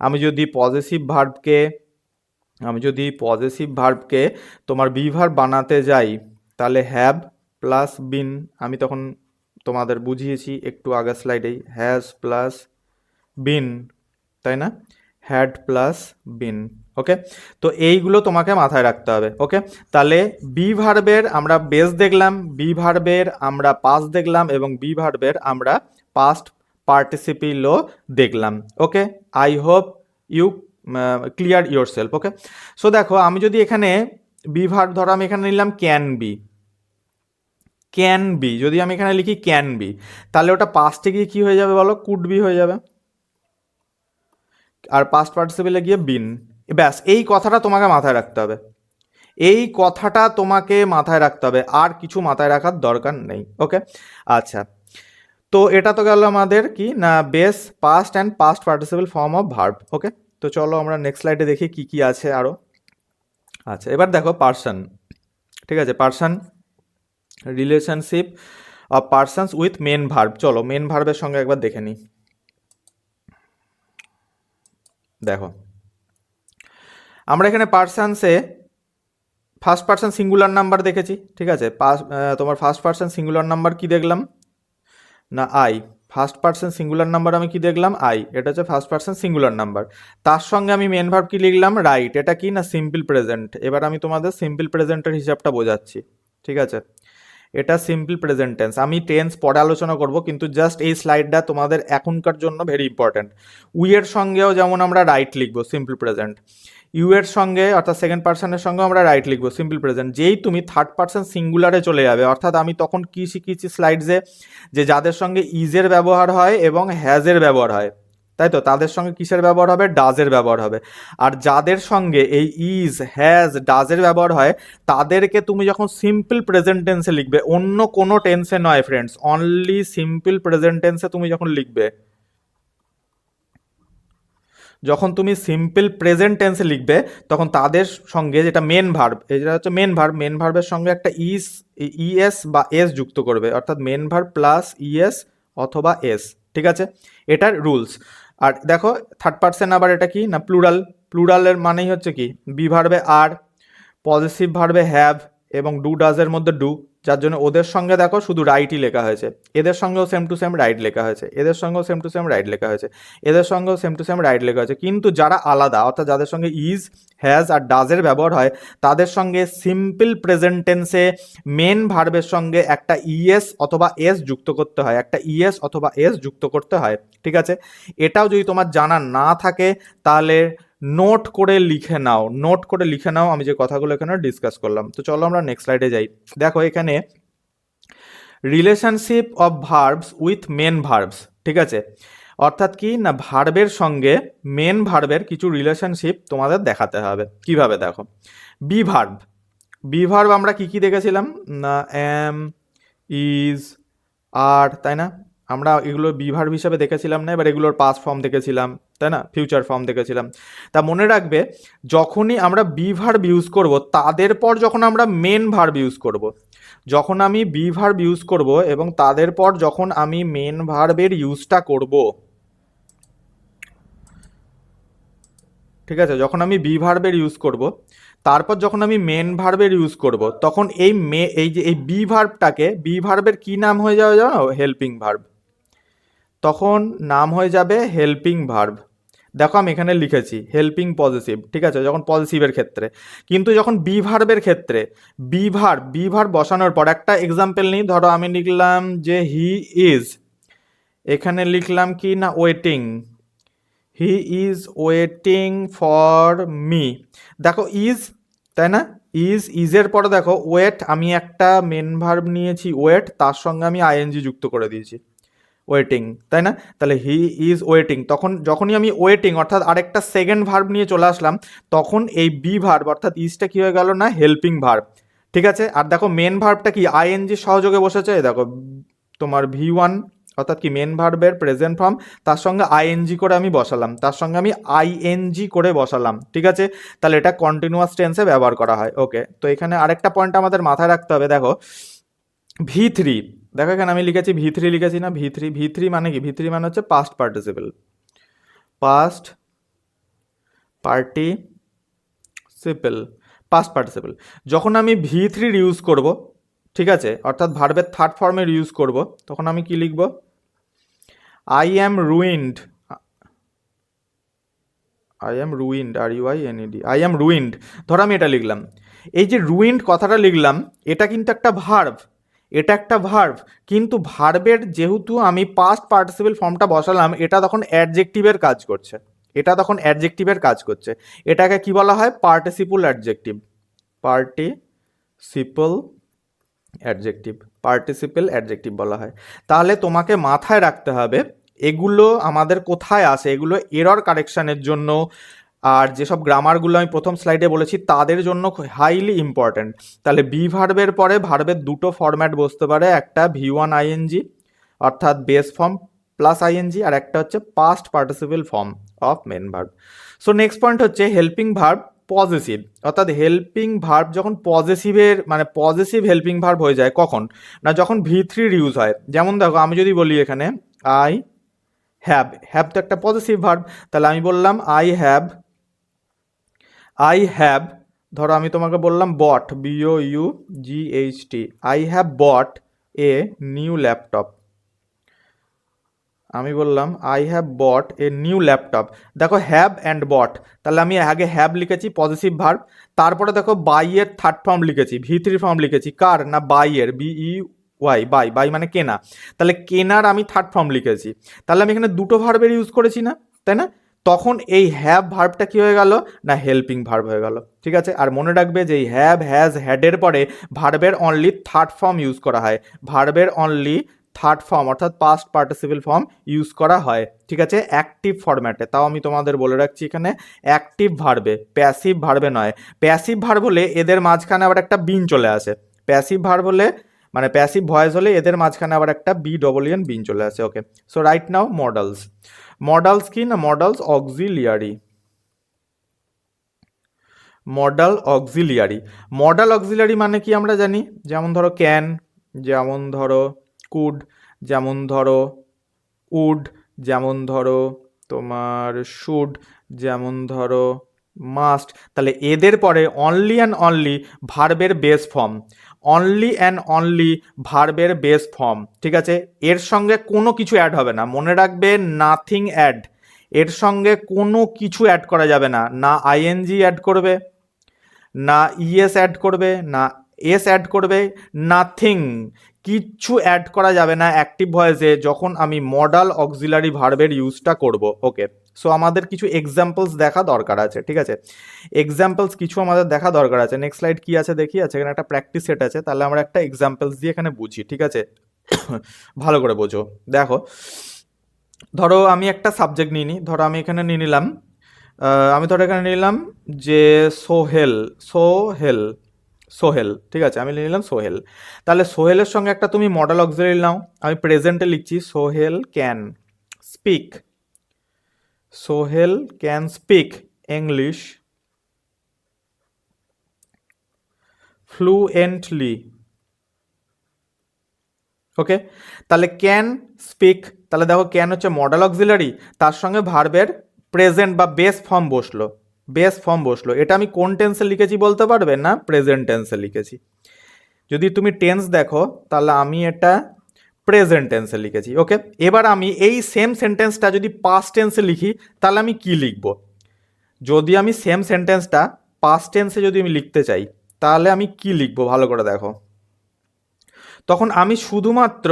আমি যদি পজিটিভ ভার্বকে তোমার বি ভার্ব বানাতে যাই, তাহলে হ্যাভ প্লাস বিন, আমি তখন তোমাদের বুঝিয়েছি একটু আগের স্লাইডেই, হ্যাজ প্লাস বিন, তাই না? Had plus been. ওকে, তো এইগুলো তোমাকে মাথায় রাখতে হবে। ওকে, তাহলে বি ভার্বের আমরা বেস দেখলাম, বি ভার্বের আমরা পাস্ট দেখলাম, এবং বি ভার্বের আমরা পাস্ট পার্টিসিপিলও দেখলাম। Okay, I hope you clear your self. Okay, so দেখো আমি যদি এখানে বি ভার্ব, ধরো আমি এখানে নিলাম ক্যান বি, ক্যান বি, যদি আমি এখানে লিখি ক্যান বি, তাহলে ওটা পাস্টে গিয়ে কি হয়ে যাবে বলো, কুড বি হয়ে যাবে, আর পাস্ট পার্টিসিপলে গিয়ে বিন। ব্যাস, এই কথাটা তোমাকে মাথায় রাখতে হবে, এই কথাটা তোমাকে মাথায় রাখতে হবে, আর কিছু মাথায় রাখার দরকার নেই। ওকে, আচ্ছা, তো এটা তো গেল আমাদের কি না base, past and past participle form of verb. Okay, তো চলো আমরা নেক্সট স্লাইডে দেখি কি কি আছে আরো। আচ্ছা, এবার দেখো পার্সন। ঠিক আছে, person, relationship of persons with main verb. চলো মেন ভার্বের সঙ্গে একবার দেখে নিই। দেখো আমরা এখানে পার্সনসে ফার্স্ট পার্সন সিঙ্গুলার নাম্বার দেখেছি। ঠিক আছে, তোমার ফার্স্ট পার্সন সিঙ্গুলার নাম্বার কি দেখলাম না I. First person singular number আমি কি দেখলাম, আই। এটা হচ্ছে ফার্স্ট পার্সন সিঙ্গুলার নাম্বার। তার সঙ্গে আমি মেন ভার্ব কি লিখলাম, রাইট। এটা কি না সিম্পল প্রেজেন্ট। এবার আমি তোমাদের সিম্পল প্রেজেন্টের হিসাবটা বোঝাচ্ছি। ঠিক আছে, এটা সিম্পল প্রেজেন্ট টেন্স। আমি টেন্স পরে আলোচনা করব, কিন্তু জাস্ট এই স্লাইডটা তোমাদের এখনকার জন্য ভেরি ইম্পর্ট্যান্ট। উই এর সঙ্গেও যেমন আমরা রাইট লিখবো সিম্পল প্রেজেন্ট, ইউ এর সঙ্গে অর্থাৎ সেকেন্ড পার্সনের সঙ্গে আমরা রাইট লিখবো সিম্পল প্রেজেন্ট। যেই তুমি থার্ড পার্সন সিঙ্গুলারে চলে যাবে, অর্থাৎ আমি তখন কি শিখিয়েছি স্লাইডসে, যে যাদের সঙ্গে ইজের ব্যবহার হয় এবং হ্যাজের ব্যবহার হয়, তাই তো, তাদের সঙ্গে কিসের ব্যবহার হবে, ডাজের ব্যবহার হবে। আর যাদের সঙ্গে এই ইজ, হ্যাজ, ডাজের ব্যবহার হয়, তাদেরকে তুমি যখন সিম্পল প্রেজেন্ট টেন্সে লিখবে, অন্য কোনো টেন্সে নয় ফ্রেন্ডস, অনলি সিম্পল প্রেজেন্ট টেন্সে তুমি যখন লিখবে, যখন তুমি সিম্পল প্রেজেন্ট টেন্সে লিখবে, তখন তাদের সঙ্গে যেটা মেন ভার্ব, এটা হচ্ছে মেন ভার্ব, মেন ভার্বের সঙ্গে একটা ইএস বা এস যুক্ত করবে, অর্থাৎ মেন ভার্ব প্লাস ইএস অথবা এস। ঠিক আছে, এটার রুলস। আর দেখো থার্ড পার্সন আবার এটা কি না প্লুরাল। প্লুরালের মানেই হচ্ছে কি, বি ভার্বে আর, পজিটিভ ভার্বে হ্যাভ, এবং ডু ডাজের মধ্যে ডু, যার জন্য ওদের সঙ্গে দেখো শুধু রাইটই লেখা হয়েছে, এদের সঙ্গেও সেম টু সেম রাইট লেখা হয়েছে, এদের সঙ্গেও সেম টু সেম রাইট লেখা হয়েছে, এদের সঙ্গেও সেম টু সেম রাইট লেখা হয়েছে। কিন্তু যারা আলাদা, অর্থাৎ যাদের সঙ্গে ইজ, হ্যাজ আর ডাজের ব্যবহার হয়, তাদের সঙ্গে সিম্পল প্রেজেন্ট টেন্সে মেন ভার্বের সঙ্গে একটা ইএস অথবা এস যুক্ত করতে হয়, একটা ইএস অথবা এস যুক্ত করতে হয়। ঠিক আছে, এটাও যদি তোমার জানা না থাকে তাহলে নোট করে লিখে নাও, নোট করে লিখে নাও আমি যে কথাগুলো এখানে ডিসকাস করলাম। তো চলো আমরা নেক্সট স্লাইডে যাই। দেখো এখানে relationship of verbs with main verbs. ঠিক আছে, অর্থাৎ কি না ভার্বের সঙ্গে মেন ভার্বের কিছু রিলেশনশিপ তোমাদের দেখাতে হবে। কিভাবে দেখো, বি ভার্ব, বি ভার্ব আমরা কি কি দেখেছিলাম না এম, ইজ, আর, তাই না? আমরা এগুলো বি ভার্ব হিসাবে দেখেছিলাম না, এবার এগুলোর পাস্ট ফর্ম দেখেছিলাম, তাই না, ফিউচার ফর্ম দেখেছিলাম। তা মনে রাখবে যখনই আমরা বি ভার্ব ইউজ করব তাদের পর যখন আমরা মেন ভার্ব ইউজ করব, যখন আমি বি ভার্ব ইউজ করব এবং তাদের পর যখন আমি মেন ভার্বের ইউজটা করব, ঠিক আছে, যখন আমি বি ভার্বের ইউজ করব তারপর যখন আমি মেন ভার্বের ইউজ করব তখন এই যে এই বি ভার্বটাকে, বি ভার্বের কি নাম হয়ে যাবে জানো, হেল্পিং ভার্ব, তখন নাম হয়ে যাবে হেল্পিং ভার্ব। দেখো আমি এখানে লিখেছি হেল্পিং পজিটিভ, ঠিক আছে, যখন পজিটিভের ক্ষেত্রে। কিন্তু যখন বি ভার্বের ক্ষেত্রে বি ভার্ব বসানোর পর একটা এক্সাম্পল নিই, ধরো আমি লিখলাম যে হি ইজ, এখানে লিখলাম কি না waiting, he is waiting for me. দেখো ইজ, তাই না, ইজের পরে দেখো ওয়েট, আমি একটা মেন ভার্ব নিয়েছি ওয়েট, তার সঙ্গে আমি আইএনজি যুক্ত করে দিয়েছি ওয়েটিং, তাই না, তাহলে হি ইজ ওয়েটিং। তখন যখনই আমি ওয়েটিং অর্থাৎ আরেকটা সেকেন্ড ভার্ব নিয়ে চলে আসলাম তখন এই বি ভার্ব অর্থাৎ ইজটা কি হয়ে গেল না হেল্পিং ভার্ব, ঠিক আছে। আর দেখো মেন ভার্বটা কি আইএনজি সহযোগে বসেছে, দেখো তোমার ভি1 অর্থাৎ কি মেন ভার্বের প্রেজেন্ট ফর্ম, তার সঙ্গে আইএনজি করে আমি বসালাম, তার সঙ্গে আমি আইএনজি করে বসালাম, ঠিক আছে, তাহলে এটা কন্টিনিউয়াস টেন্সে ব্যবহার করা হয়। ওকে, তো এখানে আরেকটা পয়েন্ট আমাদের মাথায় রাখতে হবে, দেখো ভি3, দেখো এখানে আমি লিখেছি ভি3 লিখেছি না, ভি3 মানে কি, ভি3 মানে হচ্ছে past participle, past participle, past participle. যখন আমি ভি3 ইউজ করব, ঠিক আছে, অর্থাৎ ভার্বের থার্ড ফর্মের ইউজ করব, তখন আমি কি লিখব, I am ruined, I am ruined, RUINED, I am ruined, ধরো আমি এটা লিখলাম, এই যে রুইন্ড কথাটা লিখলাম এটা কিন্তু একটা ভার্ব, এটা একটা ভার্ব, কিন্তু ভার্বের যেহেতু আমি পাস্ট পার্টিসিপল ফর্মটা বসালাম এটা তখন অ্যাডজেক্টিভের কাজ করছে, এটা তখন অ্যাডজেক্টিভের কাজ করছে, এটাকে কি বলা হয়, participle adjective, participle adjective, participle adjective বলা হয়। তাহলে তোমাকে মাথায় রাখতে হবে এগুলো আমাদের কোথায় আসে, এগুলো এরর কারেকশানের জন্য, আর যেসব গ্রামারগুলো আমি প্রথম স্লাইডে বলেছি তাদের জন্য হাইলি ইম্পর্ট্যান্ট। তাহলে বি ভার্বের পরে ভার্বের দুটো ফরম্যাট বসতে পারে, একটা ভি1 আইএনজি অর্থাৎ বেস ফর্ম প্লাস আইএনজি, আর একটা হচ্ছে past participle form of main verb. So next point হচ্ছে হেল্পিং ভার্ব পজেসিভ, অর্থাৎ হেল্পিং ভার্ব যখন পজেসিভের মানে পজেসিভ হেল্পিং ভার্ব হয়ে যায় কখন না, যখন ভি3 ইউজ হয়। যেমন দেখো আমি যদি বলি এখানে আই হ্যাভ, হ্যাভ তো একটা পজেসিভ ভার্ব, তাহলে আমি বললাম আই হ্যাভ, ধরো আমি তোমাকে বললাম বট, BOUGHT, I have bought a new laptop, আমি বললাম I have bought a new laptop. দেখো হ্যাভ অ্যান্ড বট, তাহলে আমি আগে হ্যাভ লিখেছি পজিটিভ ভার্ব, তারপরে দেখো বাই এর থার্ড ফর্ম লিখেছি, ভি3 ফর্ম লিখেছি কার না বাই এর, BEY, বাই মানে কেনা, তাহলে কেনার আমি থার্ড ফর্ম লিখেছি, তাহলে আমি এখানে দুটো ভার্বের ইউজ করেছি না, তাই না, তখন এই হ্যাভ ভার্বটা কি হয়ে গেল না হেল্পিং ভার্ব হয়ে গেল, ঠিক আছে। আর মনে রাখবে যে এই হ্যাভ, হ্যাজ, হ্যাডের পরে ভার্বের অনলি থার্ড ফর্ম ইউজ করা হয়, ভার্বের অনলি থার্ড ফর্ম অর্থাৎ পাস্ট পার্টিসিপল ফর্ম ইউজ করা হয়, ঠিক আছে, অ্যাক্টিভ ফরম্যাটে। তাও আমি তোমাদের বলে রাখছি এখানে অ্যাক্টিভ ভার্বে, প্যাসিভ ভার্বে নয়। প্যাসিভ ভার্ব হলে এদের মাঝখানে আবার একটা বিন চলে আসে, প্যাসিভ ভার্ব হলে মানে প্যাসিভ ভয়েস হলে এদের মাঝখানে আবার একটা BEEN বিন চলে আসে। Okay, so right now models, models কি না, models auxiliary, model auxiliary, model auxiliary মানে কি আমরা জানি, যেমন ধরো ক্যান, যেমন ধরো কুড, যেমন ধরো উড, যেমন ধরো তোমার শুড, যেমন ধরো মাস্ট। তাহলে এদের পরে অনলি অ্যান্ড অনলি ভার্বের base form, only and only ভার্বের বেস ফর্ম, ঠিক আছে, এর সঙ্গে কোনো কিছু অ্যাড হবে না, মনে রাখবে নাথিং অ্যাড, এর সঙ্গে কোনো কিছু অ্যাড করা যাবে না, না আইএনজি অ্যাড করবে, না ইএস অ্যাড করবে, না এস অ্যাড করবে, নাথিং, কিচ্ছু অ্যাড করা যাবে না অ্যাক্টিভ ভয়েসে যখন আমি মডাল অক্সিলারি ভার্বের ইউজটা করব। ওকে, সো আমাদের কিছু এক্সাম্পলস দেখা দরকার আছে, ঠিক আছে, এক্সাম্পলস কিছু আমাদের দেখা দরকার আছে। নেক্সট স্লাইড কি আছে দেখি, আছে এখানে একটা প্র্যাকটিস সেট আছে, তাহলে আমরা একটা এক্সাম্পলস দিয়ে এখানে বুঝি, ঠিক আছে, ভালো করে বোঝো। দেখো ধরো আমি একটা সাবজেক্ট নিয়ে নিই, ধরো আমি এখানে নিয়ে নিলাম আমি ধরো এখানে নিলাম যে সোহেল, সোহেল, সোহেল, ঠিক আছে, আমি নিলাম সোহেল। তাহলে সোহেলের সঙ্গে একটা তুমি মডেল অক্সিলারি নাও, আমি প্রেজেন্টে লিখছি Sohel can speak, Sohel can speak English fluently. Okay, তাহলে ক্যান স্পিক, তাহলে দেখো ক্যান হচ্ছে মডেল অক্সিলারি, তার সঙ্গে ভার্বের প্রেজেন্ট বা বেস ফর্ম বসলো, বেস ফর্ম বসলো। এটা আমি কোন টেন্সে লিখেছি বলতে পারবে? না, প্রেজেন্ট টেন্সে লিখেছি। যদি তুমি টেন্স দেখো তাহলে আমি এটা প্রেজেন্ট টেন্সে লিখেছি। ওকে, এবার আমি এই সেম সেন্টেন্সটা যদি পাস্ট টেন্সে লিখি তাহলে আমি কি লিখব? যদি আমি সেম সেন্টেন্সটা পাস্ট টেন্সে যদি আমি লিখতে চাই তাহলে আমি কি লিখব ভালো করে দেখো। তখন আমি শুধুমাত্র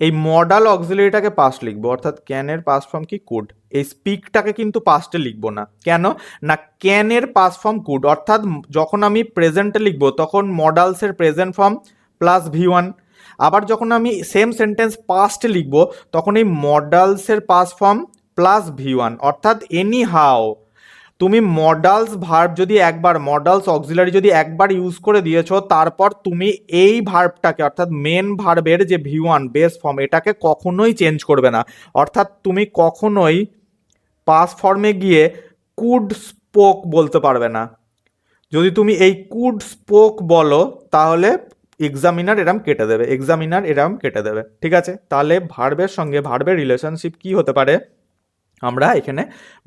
এই মডাল অক্সিলারিটাকে পাস্ট লিখবো, অর্থাৎ ক্যানের পাস্ট ফর্ম কি? কুড। এই স্পিকটাকে কিন্তু পাস্টে লিখবো না। কেন না? ক্যানের পাস্ট ফর্ম কুড, অর্থাৎ যখন আমি প্রেজেন্টে লিখবো তখন মডালসের প্রেজেন্ট ফর্ম প্লাস V1। আবার যখন আমি সেম সেন্টেন্স পাস্টে লিখবো তখন এই মডালসের পাস্ট ফর্ম প্লাস V1, অর্থাৎ এনি হাও তুমি মডালস ভার্ব যদি একবার, মডালস অক্সিলারি যদি একবার ইউজ করে দিয়েছো, তারপর তুমি এই ভার্বটাকে অর্থাৎ মেন ভার্বের যে V1 বেস ফর্ম এটাকে কখনোই চেঞ্জ করবে না। অর্থাৎ তুমি কখনোই পাস ফর্মে গিয়ে কুড স্পোক বলতে পারবে না। যদি তুমি এই কুড স্পোক বলো তাহলে এক্সামিনার এরম কেটে দেবে, এক্সামিনার এরম কেটে দেবে। ঠিক আছে, তাহলে ভার্বের সঙ্গে ভার্বের রিলেশনশিপ কি হতে পারে আমরা এখানে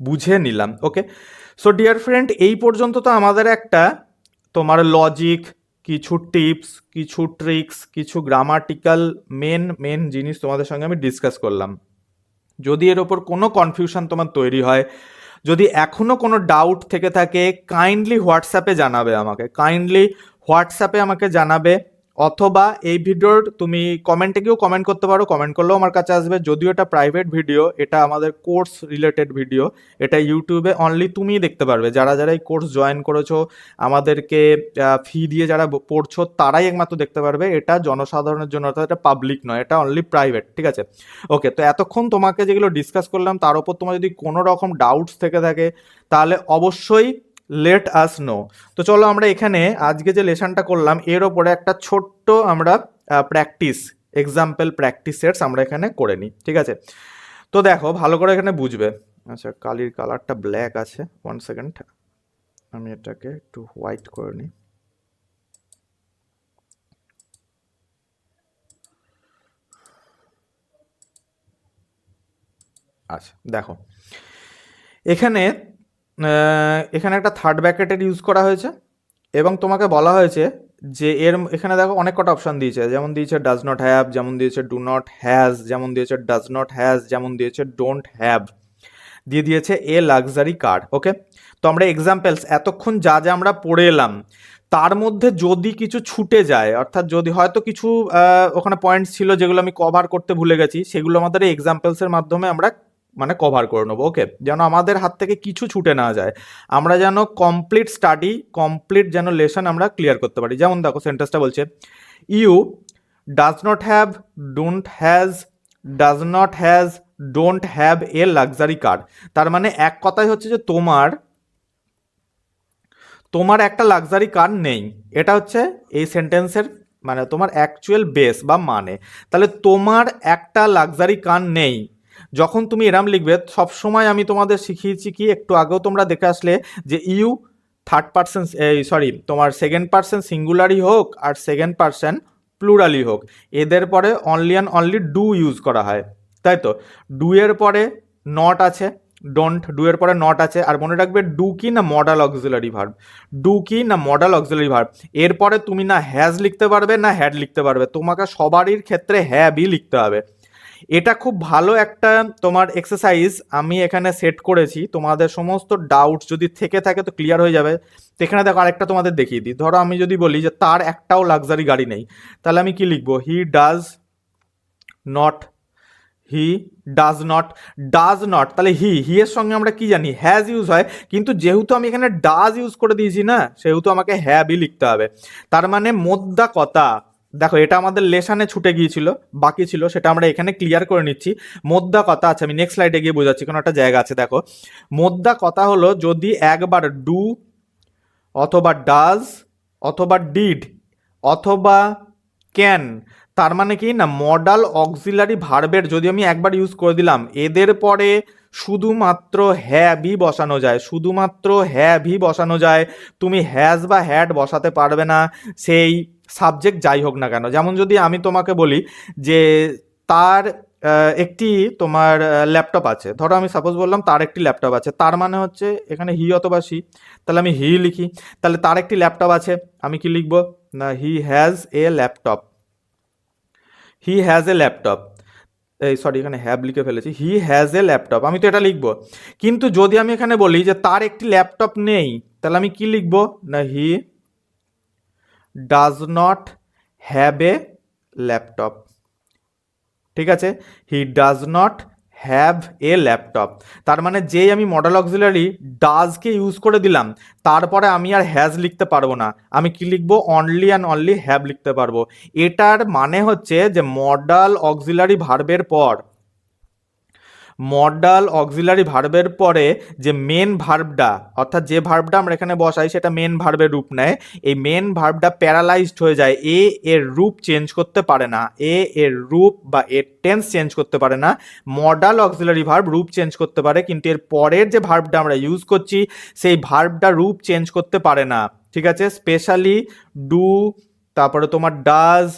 বুঝে নিলাম। ওকে, সো ডিয়ার ফ্রেন্ড, এই পর্যন্ত তো আমাদের একটা তোমার লজিক, কিছু টিপস, কিছু ট্রিক্স, কিছু গ্রামাটিক্যাল মেন জিনিস তোমাদের সঙ্গে আমি ডিসকাস করলাম। যদি এর ওপর কোনো কনফিউশন তোমার তৈরি হয়, যদি এখনও কোনো ডাউট থেকে থাকে, কাইন্ডলি হোয়াটসঅ্যাপে জানাবে আমাকে, কাইন্ডলি হোয়াটসঅ্যাপে আমাকে জানাবে, অথবা এই ভিডিওর তুমি কমেন্টে গিয়েও কমেন্ট করতে পারো, কমেন্ট করলেও আমার কাছে আসবে। যদিও এটা প্রাইভেট ভিডিও, এটা আমাদের কোর্স রিলেটেড ভিডিও, এটা ইউটিউবে অনলি তুমিই দেখতে পারবে। যারা যারা এই কোর্স জয়েন করেছো, আমাদেরকে ফি দিয়ে যারা পড়ছো, তারাই একমাত্র দেখতে পারবে। এটা জনসাধারণের জন্য, অর্থাৎ এটা পাবলিক নয়, এটা অনলি প্রাইভেট। ঠিক আছে, ওকে। তো এতক্ষণ তোমাকে যেগুলো ডিসকাস করলাম তার উপর তোমার যদি কোনো রকম ডাউটস থেকে থাকে তাহলে অবশ্যই লেট আস নো। তো চলো আমরা এখানে আজকে যে লেসনটা করলাম এর ওপরে একটা ছোট্ট আমরা প্র্যাকটিস, এক্সাম্পল প্র্যাকটিস সেটস আমরা এখানে করে নিই। ঠিক আছে, তো দেখো ভালো করে এখানে বুঝবে। আচ্ছা, কালির কালারটা ব্ল্যাক আছে, 1 সেকেন্ড, আমি এটাকে একটু হোয়াইট করে নিই। আচ্ছা দেখো, এখানে এখানে একটা থার্ড ব্র্যাকেটের ইউজ করা হয়েছে এবং তোমাকে বলা হয়েছে যে এখানে দেখো অনেক কটা অপশান দিয়েছে, যেমন দিয়েছে ডাজ নট হ্যাভ, যেমন দিয়েছে ডু নট হ্যাজ, যেমন দিয়েছে ডাজ নট হ্যাজ, যেমন দিয়েছে ডোন্ট হ্যাভ, দিয়ে দিয়েছে এ লাক্সারি কার। ওকে, তো আমরা এক্সাম্পলস এতক্ষণ যা যা আমরা পড়ে এলাম তার মধ্যে যদি কিছু ছুটে যায়, অর্থাৎ যদি হয়তো কিছু ওখানে পয়েন্টস ছিল যেগুলো আমি কভার করতে ভুলে গেছি, সেগুলো আমাদের এই এক্সাম্পলসের মাধ্যমে আমরা মানে কভার করে নেবো। ওকে, যেন আমাদের হাত থেকে কিছু ছুটে না যায়, আমরা যেন কমপ্লিট স্টাডি, কমপ্লিট যেন লেসন আমরা ক্লিয়ার করতে পারি। যেমন দেখো সেন্টেন্সটা বলছে you does not have, don't has, does not has, don't have a luxury car. তার মানে এক কথাই হচ্ছে যে তোমার একটা লাক্সারি কার নেই। এটা হচ্ছে এই সেন্টেন্সের মানে তোমার অ্যাকচুয়াল বেস বা মানে। তাহলে তোমার একটা লাক্সারি কার নেই, যখন তুমি এরাম লিখবে সবসময় আমি তোমাদের শিখিয়েছি কি, একটু আগেও তোমরা দেখে আসলে যে ইউ থার্ড পার্সন, সরি তোমার সেকেন্ড পার্সন সিঙ্গুলারই হোক আর সেকেন্ড পার্সন প্লুরালি হোক, এদের পরে only and only do use করা হয়, তাই তো? ডু এর পরে নট আছে, ডোন্ট, ডু এর পরে নট আছে। আর মনে রাখবে ডু কি না মডাল অক্সিলারি ভার্ব, ডু কি না মডাল অক্সিলারি ভার্ব। এরপরে তুমি না হ্যাজ লিখতে পারবে না হ্যাড লিখতে পারবে, তোমাকে সবারই ক্ষেত্রে হ্যাভই লিখতে হবে। এটা খুব ভালো একটা তোমার এক্সারসাইজ আমি এখানে সেট করেছি, তোমাদের সমস্ত ডাউট যদি থেকে থাকে তো ক্লিয়ার হয়ে যাবে। তো এখানে দেখো আরেকটা তোমাদের দেখিয়ে দিই। ধরো আমি যদি বলি যে তার একটাও লাক্সারি গাড়ি নেই, তাহলে আমি কি লিখবো? হি does not, he does not, does not, তাহলে হি এর সঙ্গে আমরা কি জানি হ্যাজ ইউজ হয়, কিন্তু যেহেতু আমি এখানে ডাজ ইউজ করে দিয়েছি না, সেহেতু আমাকে হ্যাভই লিখতে হবে। তার মানে মোদ্দা কথা, দেখো এটা আমাদের লেসানে ছুটে গিয়েছিল, বাকি ছিল, সেটা আমরা এখানে ক্লিয়ার করে নিচ্ছি। মোদ্দা কথা, আছে আমি নেক্সট স্লাইডে গিয়ে বোঝাচ্ছি, কোনো একটা জায়গা আছে দেখো। মোদ্দা কথা হলো যদি একবার ডু অথবা ডাজ অথবা ডিড অথবা ক্যান, তার মানে কি না, মডাল অক্সিলারি ভার্বের যদি আমি একবার ইউজ করে দিলাম, এদের পরে শুধুমাত্র হ্যাভই বসানো যায়, শুধুমাত্র হ্যাভই বসানো যায়। তুমি হ্যাজ বা হ্যাড বসাতে পারবে না, সেই সাবজেক্ট যাই হোক না কেন। যেমন যদি আমি তোমাকে বলি যে তার একটি তোমার ল্যাপটপ আছে, ধরো আমি সাপোজ বললাম তার একটি ল্যাপটপ আছে, তার মানে হচ্ছে এখানে হি অথবা সি, তাহলে আমি হি লিখি। তাহলে তার একটি ল্যাপটপ আছে, আমি কি লিখবো না, he has a laptop, he has a laptop, এই সরি এখানে হ্যাভ লিখে ফেলেছি, হি হ্যাজ এ ল্যাপটপ, আমি তো এটা লিখবো। কিন্তু যদি আমি এখানে বলি যে তার একটি ল্যাপটপ নেই, তাহলে আমি কি লিখবো না, হি does not have a laptop. ঠিক আছে, হি does not have a laptop. তার মানে যেই আমি মডেল অক্সিলারি ডাজকে ইউজ করে দিলাম, তারপরে আমি আর হ্যাজ লিখতে পারবো না, আমি কি লিখবো, অনলি অ্যান্ড অনলি হ্যাভ লিখতে পারবো। এটার মানে হচ্ছে যে মডাল অক্সিলারি ভার্বের পর, মডাল অক্সিলারি ভার্বের পরে যে মেন ভার্বটা, অর্থাৎ যে ভার্বটা আমরা এখানে বসাই সেটা মেন ভার্বের রূপ নেয়, এই মেন ভার্বটা প্যারালাইজড হয়ে যায়, এ এর রূপ চেঞ্জ করতে পারে না, এ এর রূপ বা এর টেন্স চেঞ্জ করতে পারে না। মডাল অক্সিলারি ভার্ব রূপ চেঞ্জ করতে পারে, কিন্তু এর পরের যে ভার্বটা আমরা ইউজ করছি সেই ভার্বটা রূপ চেঞ্জ করতে পারে না। ঠিক আছে, স্পেশালি ডু, তারপরে তোমার ডাজ,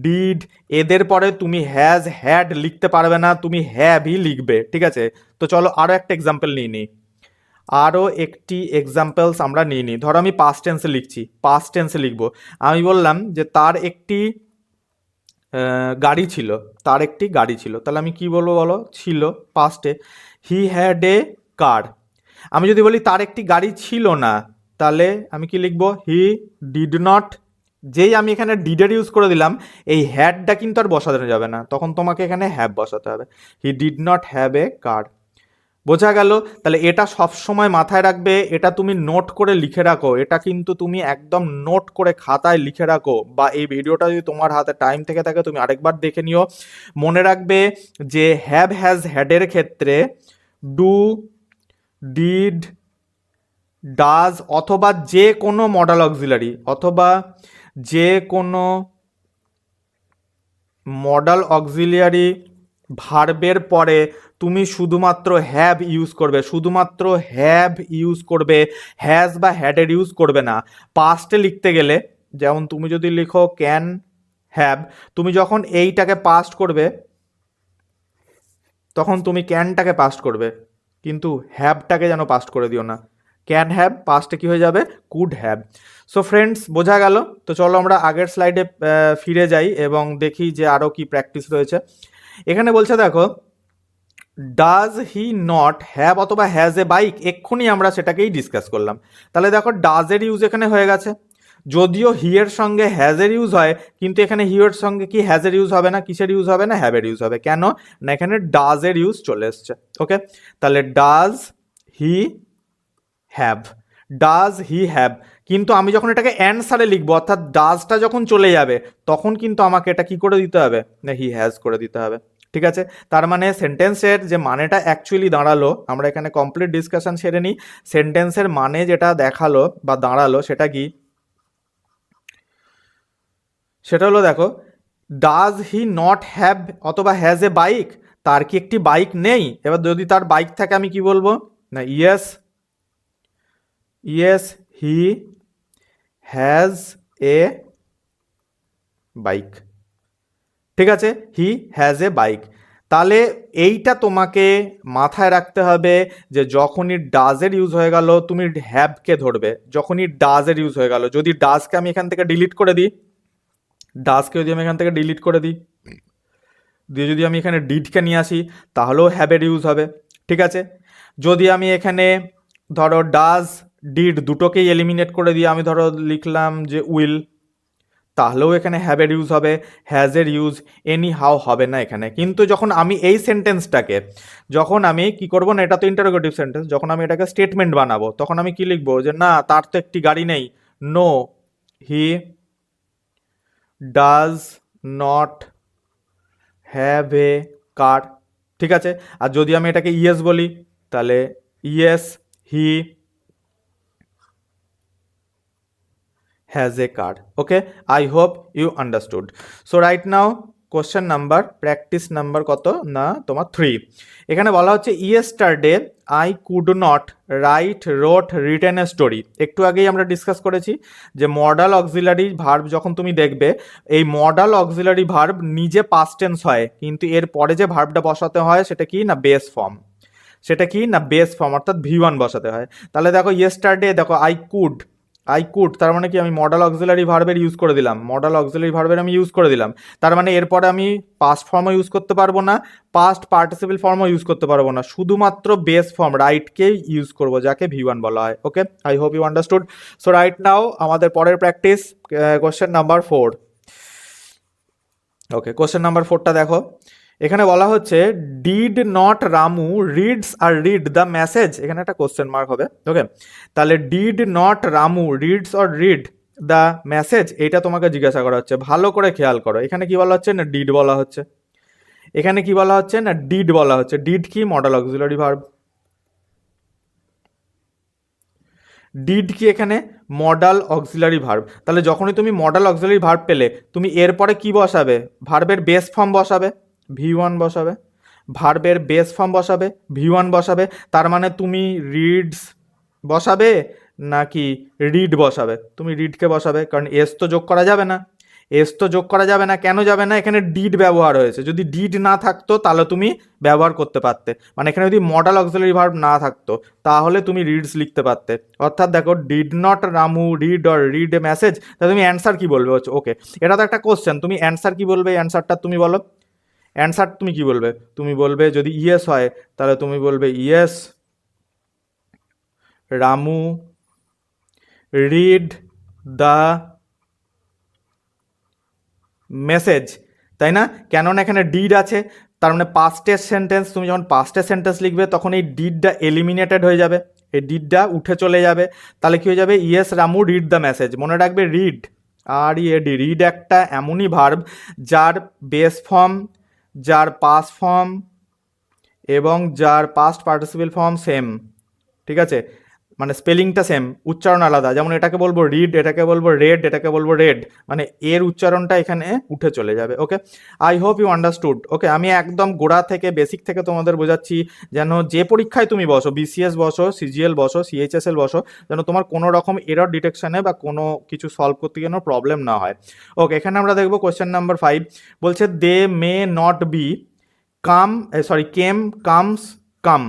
ডিড, এদের পরে তুমি হ্যাজ হ্যাড লিখতে পারবে না, তুমি হ্যাভই লিখবে। ঠিক আছে, তো চলো আরও একটা এক্সাম্পল নিয়ে নিই, আরও একটি এক্সাম্পলস আমরা নিয়ে নিই। ধরো আমি পাস্ট টেন্সে লিখছি, পাস্ট টেন্সে লিখবো, আমি বললাম যে তার একটি গাড়ি ছিল, তার একটি গাড়ি ছিল, তাহলে আমি কি বলবো বলো, ছিল পাস্টে, হি হ্যাড এ কার। আমি যদি বলি তার একটি গাড়ি ছিল না, তাহলে আমি কি লিখবো, হি ডিড নট, যেই আমি এখানে ডিডের ইউজ করে দিলাম, এই হ্যাডটা কিন্তু আর বসানো যাবে না, তখন তোমাকে এখানে হ্যাভ বসাতে হবে, he did not have a car. বোঝা গেল? তাহলে এটা সব সময় মাথায় রাখবে, এটা তুমি নোট করে লিখে রাখো, এটা কিন্তু তুমি একদম নোট করে খাতায় লিখে রাখো, বা এই ভিডিওটা যদি তোমার হাতে টাইম থেকে থাকে তুমি আরেকবার দেখে নিও। মনে রাখবে যে হ্যাভ হ্যাজ হ্যাডের ক্ষেত্রে ডু, ডিড, ডাজ অথবা যে কোনো মডাল অক্সিলারি, অথবা যে কোনো মডাল অক্সিলিয়ারি ভার্বের পরে তুমি শুধুমাত্র হ্যাভ ইউজ করবে, শুধুমাত্র হ্যাভ ইউজ করবে, হ্যাজ বা হ্যাডের ইউজ করবে না। পাস্টে লিখতে গেলে যেমন তুমি যদি লিখো ক্যান হ্যাভ, তুমি যখন এইটাকে পাস্ট করবে তখন তুমি ক্যানটাকে পাস্ট করবে, কিন্তু হ্যাভটাকে যেন পাস্ট করে দিও না। ক্যান হ্যাভ পাস্টে কি হয়ে যাবে, কুড হ্যাভ। সো ফ্রেন্ডস, বোঝা গেল? তো চলো আমরা আগের স্লাইডে ফিরে যাই এবং দেখি যে আরও কি প্র্যাকটিস রয়েছে। এখানে বলছে দেখো, ডাজ হি নট হ্যাভ অথবা হ্যাজ এ বাইক, এক্ষুনি আমরা সেটাকেই ডিসকাস করলাম। তাহলে দেখো ডাজের ইউজ এখানে হয়ে গেছে, যদিও হি এর সঙ্গে হ্যাজের ইউজ হয়, কিন্তু এখানে হি এর সঙ্গে কি হ্যাজের ইউজ হবে না, কিসের ইউজ হবে না, হ্যাভের ইউজ হবে। কেন না, এখানে ডাজের ইউজ চলে এসছে। ওকে, তাহলে does he have, does he have, কিন্তু আমি যখন এটাকে অ্যান্সারে লিখবো, অর্থাৎ ডাজটা যখন চলে যাবে তখন কিন্তু আমাকে এটা কি করে দিতে হবে না, হি হ্যাজ করে দিতে হবে। ঠিক আছে, তার মানে সেন্টেন্সের যে মানেটা অ্যাকচুয়ালি দাঁড়ালো, আমরা এখানে কমপ্লিট ডিসকাশন সেরে নিই। সেন্টেন্সের মানে যেটা দেখালো বা দাঁড়ালো সেটা কি, সেটা হলো দেখো, ডাজ হি নট হ্যাভ অথবা হ্যাজ এ বাইক, তার কি একটি বাইক নেই? এবার যদি তার বাইক থাকে আমি কি বলবো না, yes, yes he has a bike. ঠিক আছে, হি হ্যাজ এ বাইক। তাহলে এইটা তোমাকে মাথায় রাখতে হবে যে যখনই ডাজের ইউজ হয়ে গেল তুমি হ্যাভকে ধরবে, যখনই ডাজের ইউজ হয়ে গেল, যদি ডাজকে আমি এখান থেকে ডিলিট করে দিই, ডাজকে যদি আমি এখান থেকে ডিলিট করে দিই, দিয়ে যদি আমি এখানে ডিডকে নিয়ে আসি তাহলেও হ্যাভের ইউজ হবে। ঠিক আছে, যদি আমি এখানে ধরো ডাজ ডিড দুটোকেই এলিমিনেট করে দিয়ে আমি ধরো লিখলাম যে উইল, তাহলেও এখানে হ্যাভের ইউজ হবে, হ্যাজের ইউজ এনি হাও হবে না এখানে। কিন্তু যখন আমি এই সেন্টেন্সটাকে, যখন আমি কি করব না, এটা তো ইন্টারোগেটিভ সেন্টেন্স, যখন আমি এটাকে স্টেটমেন্ট বানাবো তখন আমি কি লিখবো যে না তার তো একটি গাড়ি নেই, no he does not have a car. ঠিক আছে, আর যদি আমি এটাকে ইয়েস বলি তাহলে yes he has a car. Okay, I hope you understood. So right now question number practice number কত না তোমার 3। এখানে বলা হচ্ছে yesterday I could not right রোট written a story. একটু আগেই আমরা ডিসকাস করেছি যে মডাল অক্সিলারি ভার্ব যখন তুমি দেখবে, এই মডাল অক্সিলারি ভার্ব নিজে পাস্ট টেন্স হয়, কিন্তু এর পরে যে ভার্বটা বসাতে হয় সেটা কি না বেস ফর্ম, সেটা কি না বেস ফর্ম, অর্থাৎ V1 বসাতে হয়। তাহলে দেখো ইয়েস্টারডে, দেখো আই কুড, তার মানে কি আমি মডাল অক্সিলারি ভার্বের ইউজ করে দিলাম, মডাল অক্সিলারি ভার্বের আমি ইউজ করে দিলাম। তার মানে এরপরে আমি পাস্ট ফর্মও ইউজ করতে পারবো না, পাস্ট পার্টিসিপল ফর্মও ইউজ করতে পারবো না, শুধুমাত্র বেস ফর্ম রাইটকেই ইউজ করবো, যাকে V1 বলা হয়। Okay, I hope you understood. So right now আমাদের পরের practice question number 4। Okay, question number 4টা দেখো। এখানে বলা হচ্ছে ডিড নট রামু রিডস আর রিড দ্য মেসেজ, এখানে একটা কোশ্চেন মার্ক হবে। ওকে, তাহলে did not Ramu reads or read the message, এটা তোমাকে জিজ্ঞাসা করা হচ্ছে, ভালো করে খেয়াল করো। এখানে কি বলা হচ্ছে না ডিড বলা হচ্ছে, এখানে কি বলা হচ্ছে না ডিড বলা হচ্ছে। ডিড কি মডাল অক্সিলারি ভার্ব, ডিড কি এখানে মডাল অক্সিলারি ভার্ব। তাহলে যখনই তুমি মডাল অক্সিলারি ভার্ব পেলে, তুমি এরপরে কি বসাবে, ভার্বের বেস ফর্ম বসাবে, V1 বসাবে, ভার্বের বেস ফর্ম বসাবে, V1 বসাবে। তার মানে তুমি রিডস বসাবে নাকি রিড বসাবে, তুমি রিডকে বসাবে, কারণ এস তো যোগ করা যাবে না, এস তো যোগ করা যাবে না। কেন যাবে না, এখানে ডিড ব্যবহার হয়েছে, যদি ডিড না থাকতো তাহলে তুমি ব্যবহার করতে পারতে, মানে এখানে যদি মডাল অক্সিলারি ভার্ব না থাকতো তাহলে তুমি রিডস লিখতে পারতে। অর্থাৎ দেখো did not Ramu read or read a message, তাহলে তুমি অ্যান্সার কি বলবে হচ্ছে। ওকে, এটা তো একটা কোশ্চেন, তুমি অ্যান্সার কি বলবে, অ্যান্সারটা তুমি বলো। অ্যান্সার তুমি কি বলবে, তুমি বলবে যদি ইয়েস হয় তাহলে তুমি বলবে yes Ramu read the message, তাই না? কেননা এখানে ডিড আছে, তার মানে পাস্টের সেন্টেন্স, তুমি যখন পাস্টের সেন্টেন্স লিখবে তখন এই ডিডটা এলিমিনেটেড হয়ে যাবে, এই ডিডটা উঠে চলে যাবে। তাহলে কি হয়ে যাবে, yes Ramu read the message. মনে রাখবে রিড, RED, রিড একটা এমনই ভার্ব যার বেস ফর্ম, যার পাস্ট ফর্ম এবং যার পাস্ট পার্টিসিপল ফর্ম সেম, ঠিক আছে, মানে স্পেলিংটা সেম, উচ্চারণ আলাদা। যেমন এটাকে বলবো রিড, এটাকে বলবো রেড, এটাকে বলবো রেড, মানে এর উচ্চারণটা এখানে উঠে চলে যাবে। ওকে, আই হোপ ইউ আন্ডারস্টুড। ওকে, আমি একদম গোড়া থেকে বেসিক থেকে তোমাদের বোঝাচ্ছি, যেন যে পরীক্ষায় তুমি বসো, BCS বসো, CGL বসো, CHSL বসো, যেন তোমার কোনো রকম এরর ডিটেকশনে বা কোনো কিছু সলভ করতে গিয়ে প্রবলেম না হয়। ওকে, এখানে আমরা দেখবো কোয়েশ্চেন নাম্বার 5 বলছে they may not be came comes come,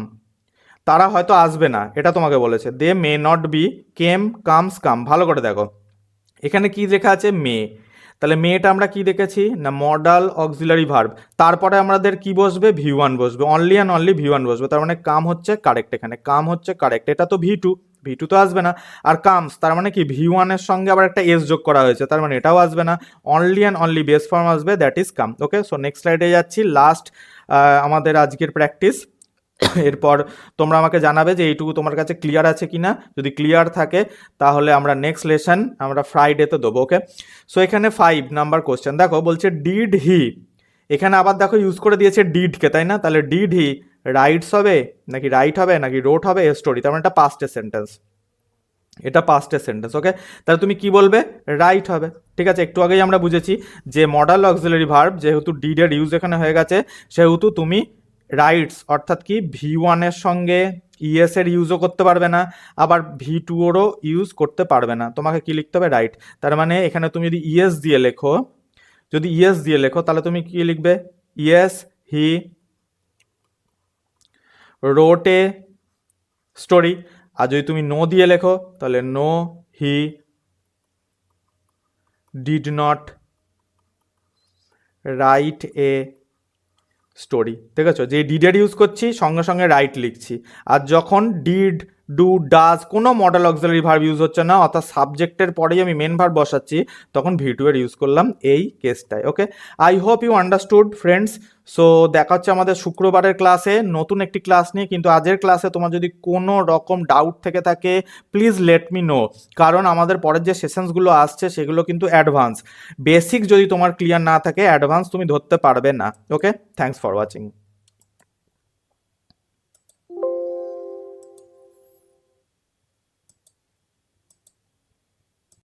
তারা হয়তো আসবে না, এটা তোমাকে বলেছে। They may not be came comes come, ভালো করে দেখো এখানে কি লেখা আছে মে, তাহলে মেটা আমরা কি দেখেছি না মডাল অক্সিলারি ভার্ব, তারপরে আমাদের কি বসবে V1 বসবে, অনলি অ্যান্ড অনলি V1 বসবে, তার মানে কাম হচ্ছে কারেক্ট, এখানে কাম হচ্ছে কারেক্ট। এটা তো V2 তো আসবে না, আর কামস তার মানে কি V1 এর সঙ্গে আবার একটা এস যোগ করা হয়েছে, তার মানে এটাও আসবে না, only and only base form আসবে, that is come. Okay, so next স্লাইডে যাচ্ছি, লাস্ট আমাদের আজকের প্র্যাকটিস। এরপর তোমরা আমাকে জানাবে যে এইটুকু তোমার কাছে ক্লিয়ার আছে কিনা, যদি ক্লিয়ার থাকে তাহলে আমরা নেক্সট লেসন আমরা ফ্রাইডেতে দেবো। ওকে, সো এখানে 5 নাম্বার কোশ্চেন দেখো, বলছে ডিড হি, এখানে আবার দেখো ইউজ করে দিয়েছে ডিডকে, তাই না? তাহলে ডিড হি রাইটস হবে নাকি রাইট হবে নাকি রোট হবে এ স্টোরি, তার মানে এটা পাস্টের সেন্টেন্স, এটা পাস্টের সেন্টেন্স। ওকে, তাহলে তুমি কি বলবে, রাইট হবে। ঠিক আছে, একটু আগেই আমরা বুঝেছি যে মডাল অক্সিলারি ভার্ব যেহেতু ডিডের ইউজ এখানে হয়ে গেছে, সেহেতু তুমি রাইটস অর্থাৎ কি V1 এর সঙ্গে ইএস এর ইউজও করতে পারবে না, আবার V2 এরও ইউজ করতে পারবে না, তোমাকে কি লিখতে হবে, রাইট। তার মানে এখানে তুমি যদি ইএস দিয়ে লেখো, যদি ইএস দিয়ে লেখো তাহলে তুমি কি লিখবে, ইয়েস হি রোট এ স্টোরি। আর যদি তুমি নো দিয়ে লেখো তাহলে no he did not write a story. ঠিক আছে, যে ডিডের ইউজ করছি সঙ্গে সঙ্গে রাইট লিখছি, আর যখন ডিড ডু ডাজ কোনো মডেল অক্সিলারি ভার্ব ইউজ হচ্ছে না, অর্থাৎ সাবজেক্টের পরেই আমি মেন ভার্ব বসাচ্ছি, তখন V2 এর ইউজ করলাম এই কেসটায়। Okay, I hope you understood friends. So দেখা হচ্ছে আমাদের শুক্রবারের ক্লাসে নতুন একটি ক্লাস নিয়ে, কিন্তু আজের ক্লাসে তোমার যদি কোনো রকম ডাউট থেকে থাকে প্লিজ লেট মি নো, কারণ আমাদের পরের যে সেশনসগুলো আসছে সেগুলো কিন্তু অ্যাডভান্স, বেসিক যদি তোমার ক্লিয়ার না থাকে অ্যাডভান্স তুমি ধরতে পারবে না। ওকে, থ্যাঙ্কস ফর ওয়াচিং।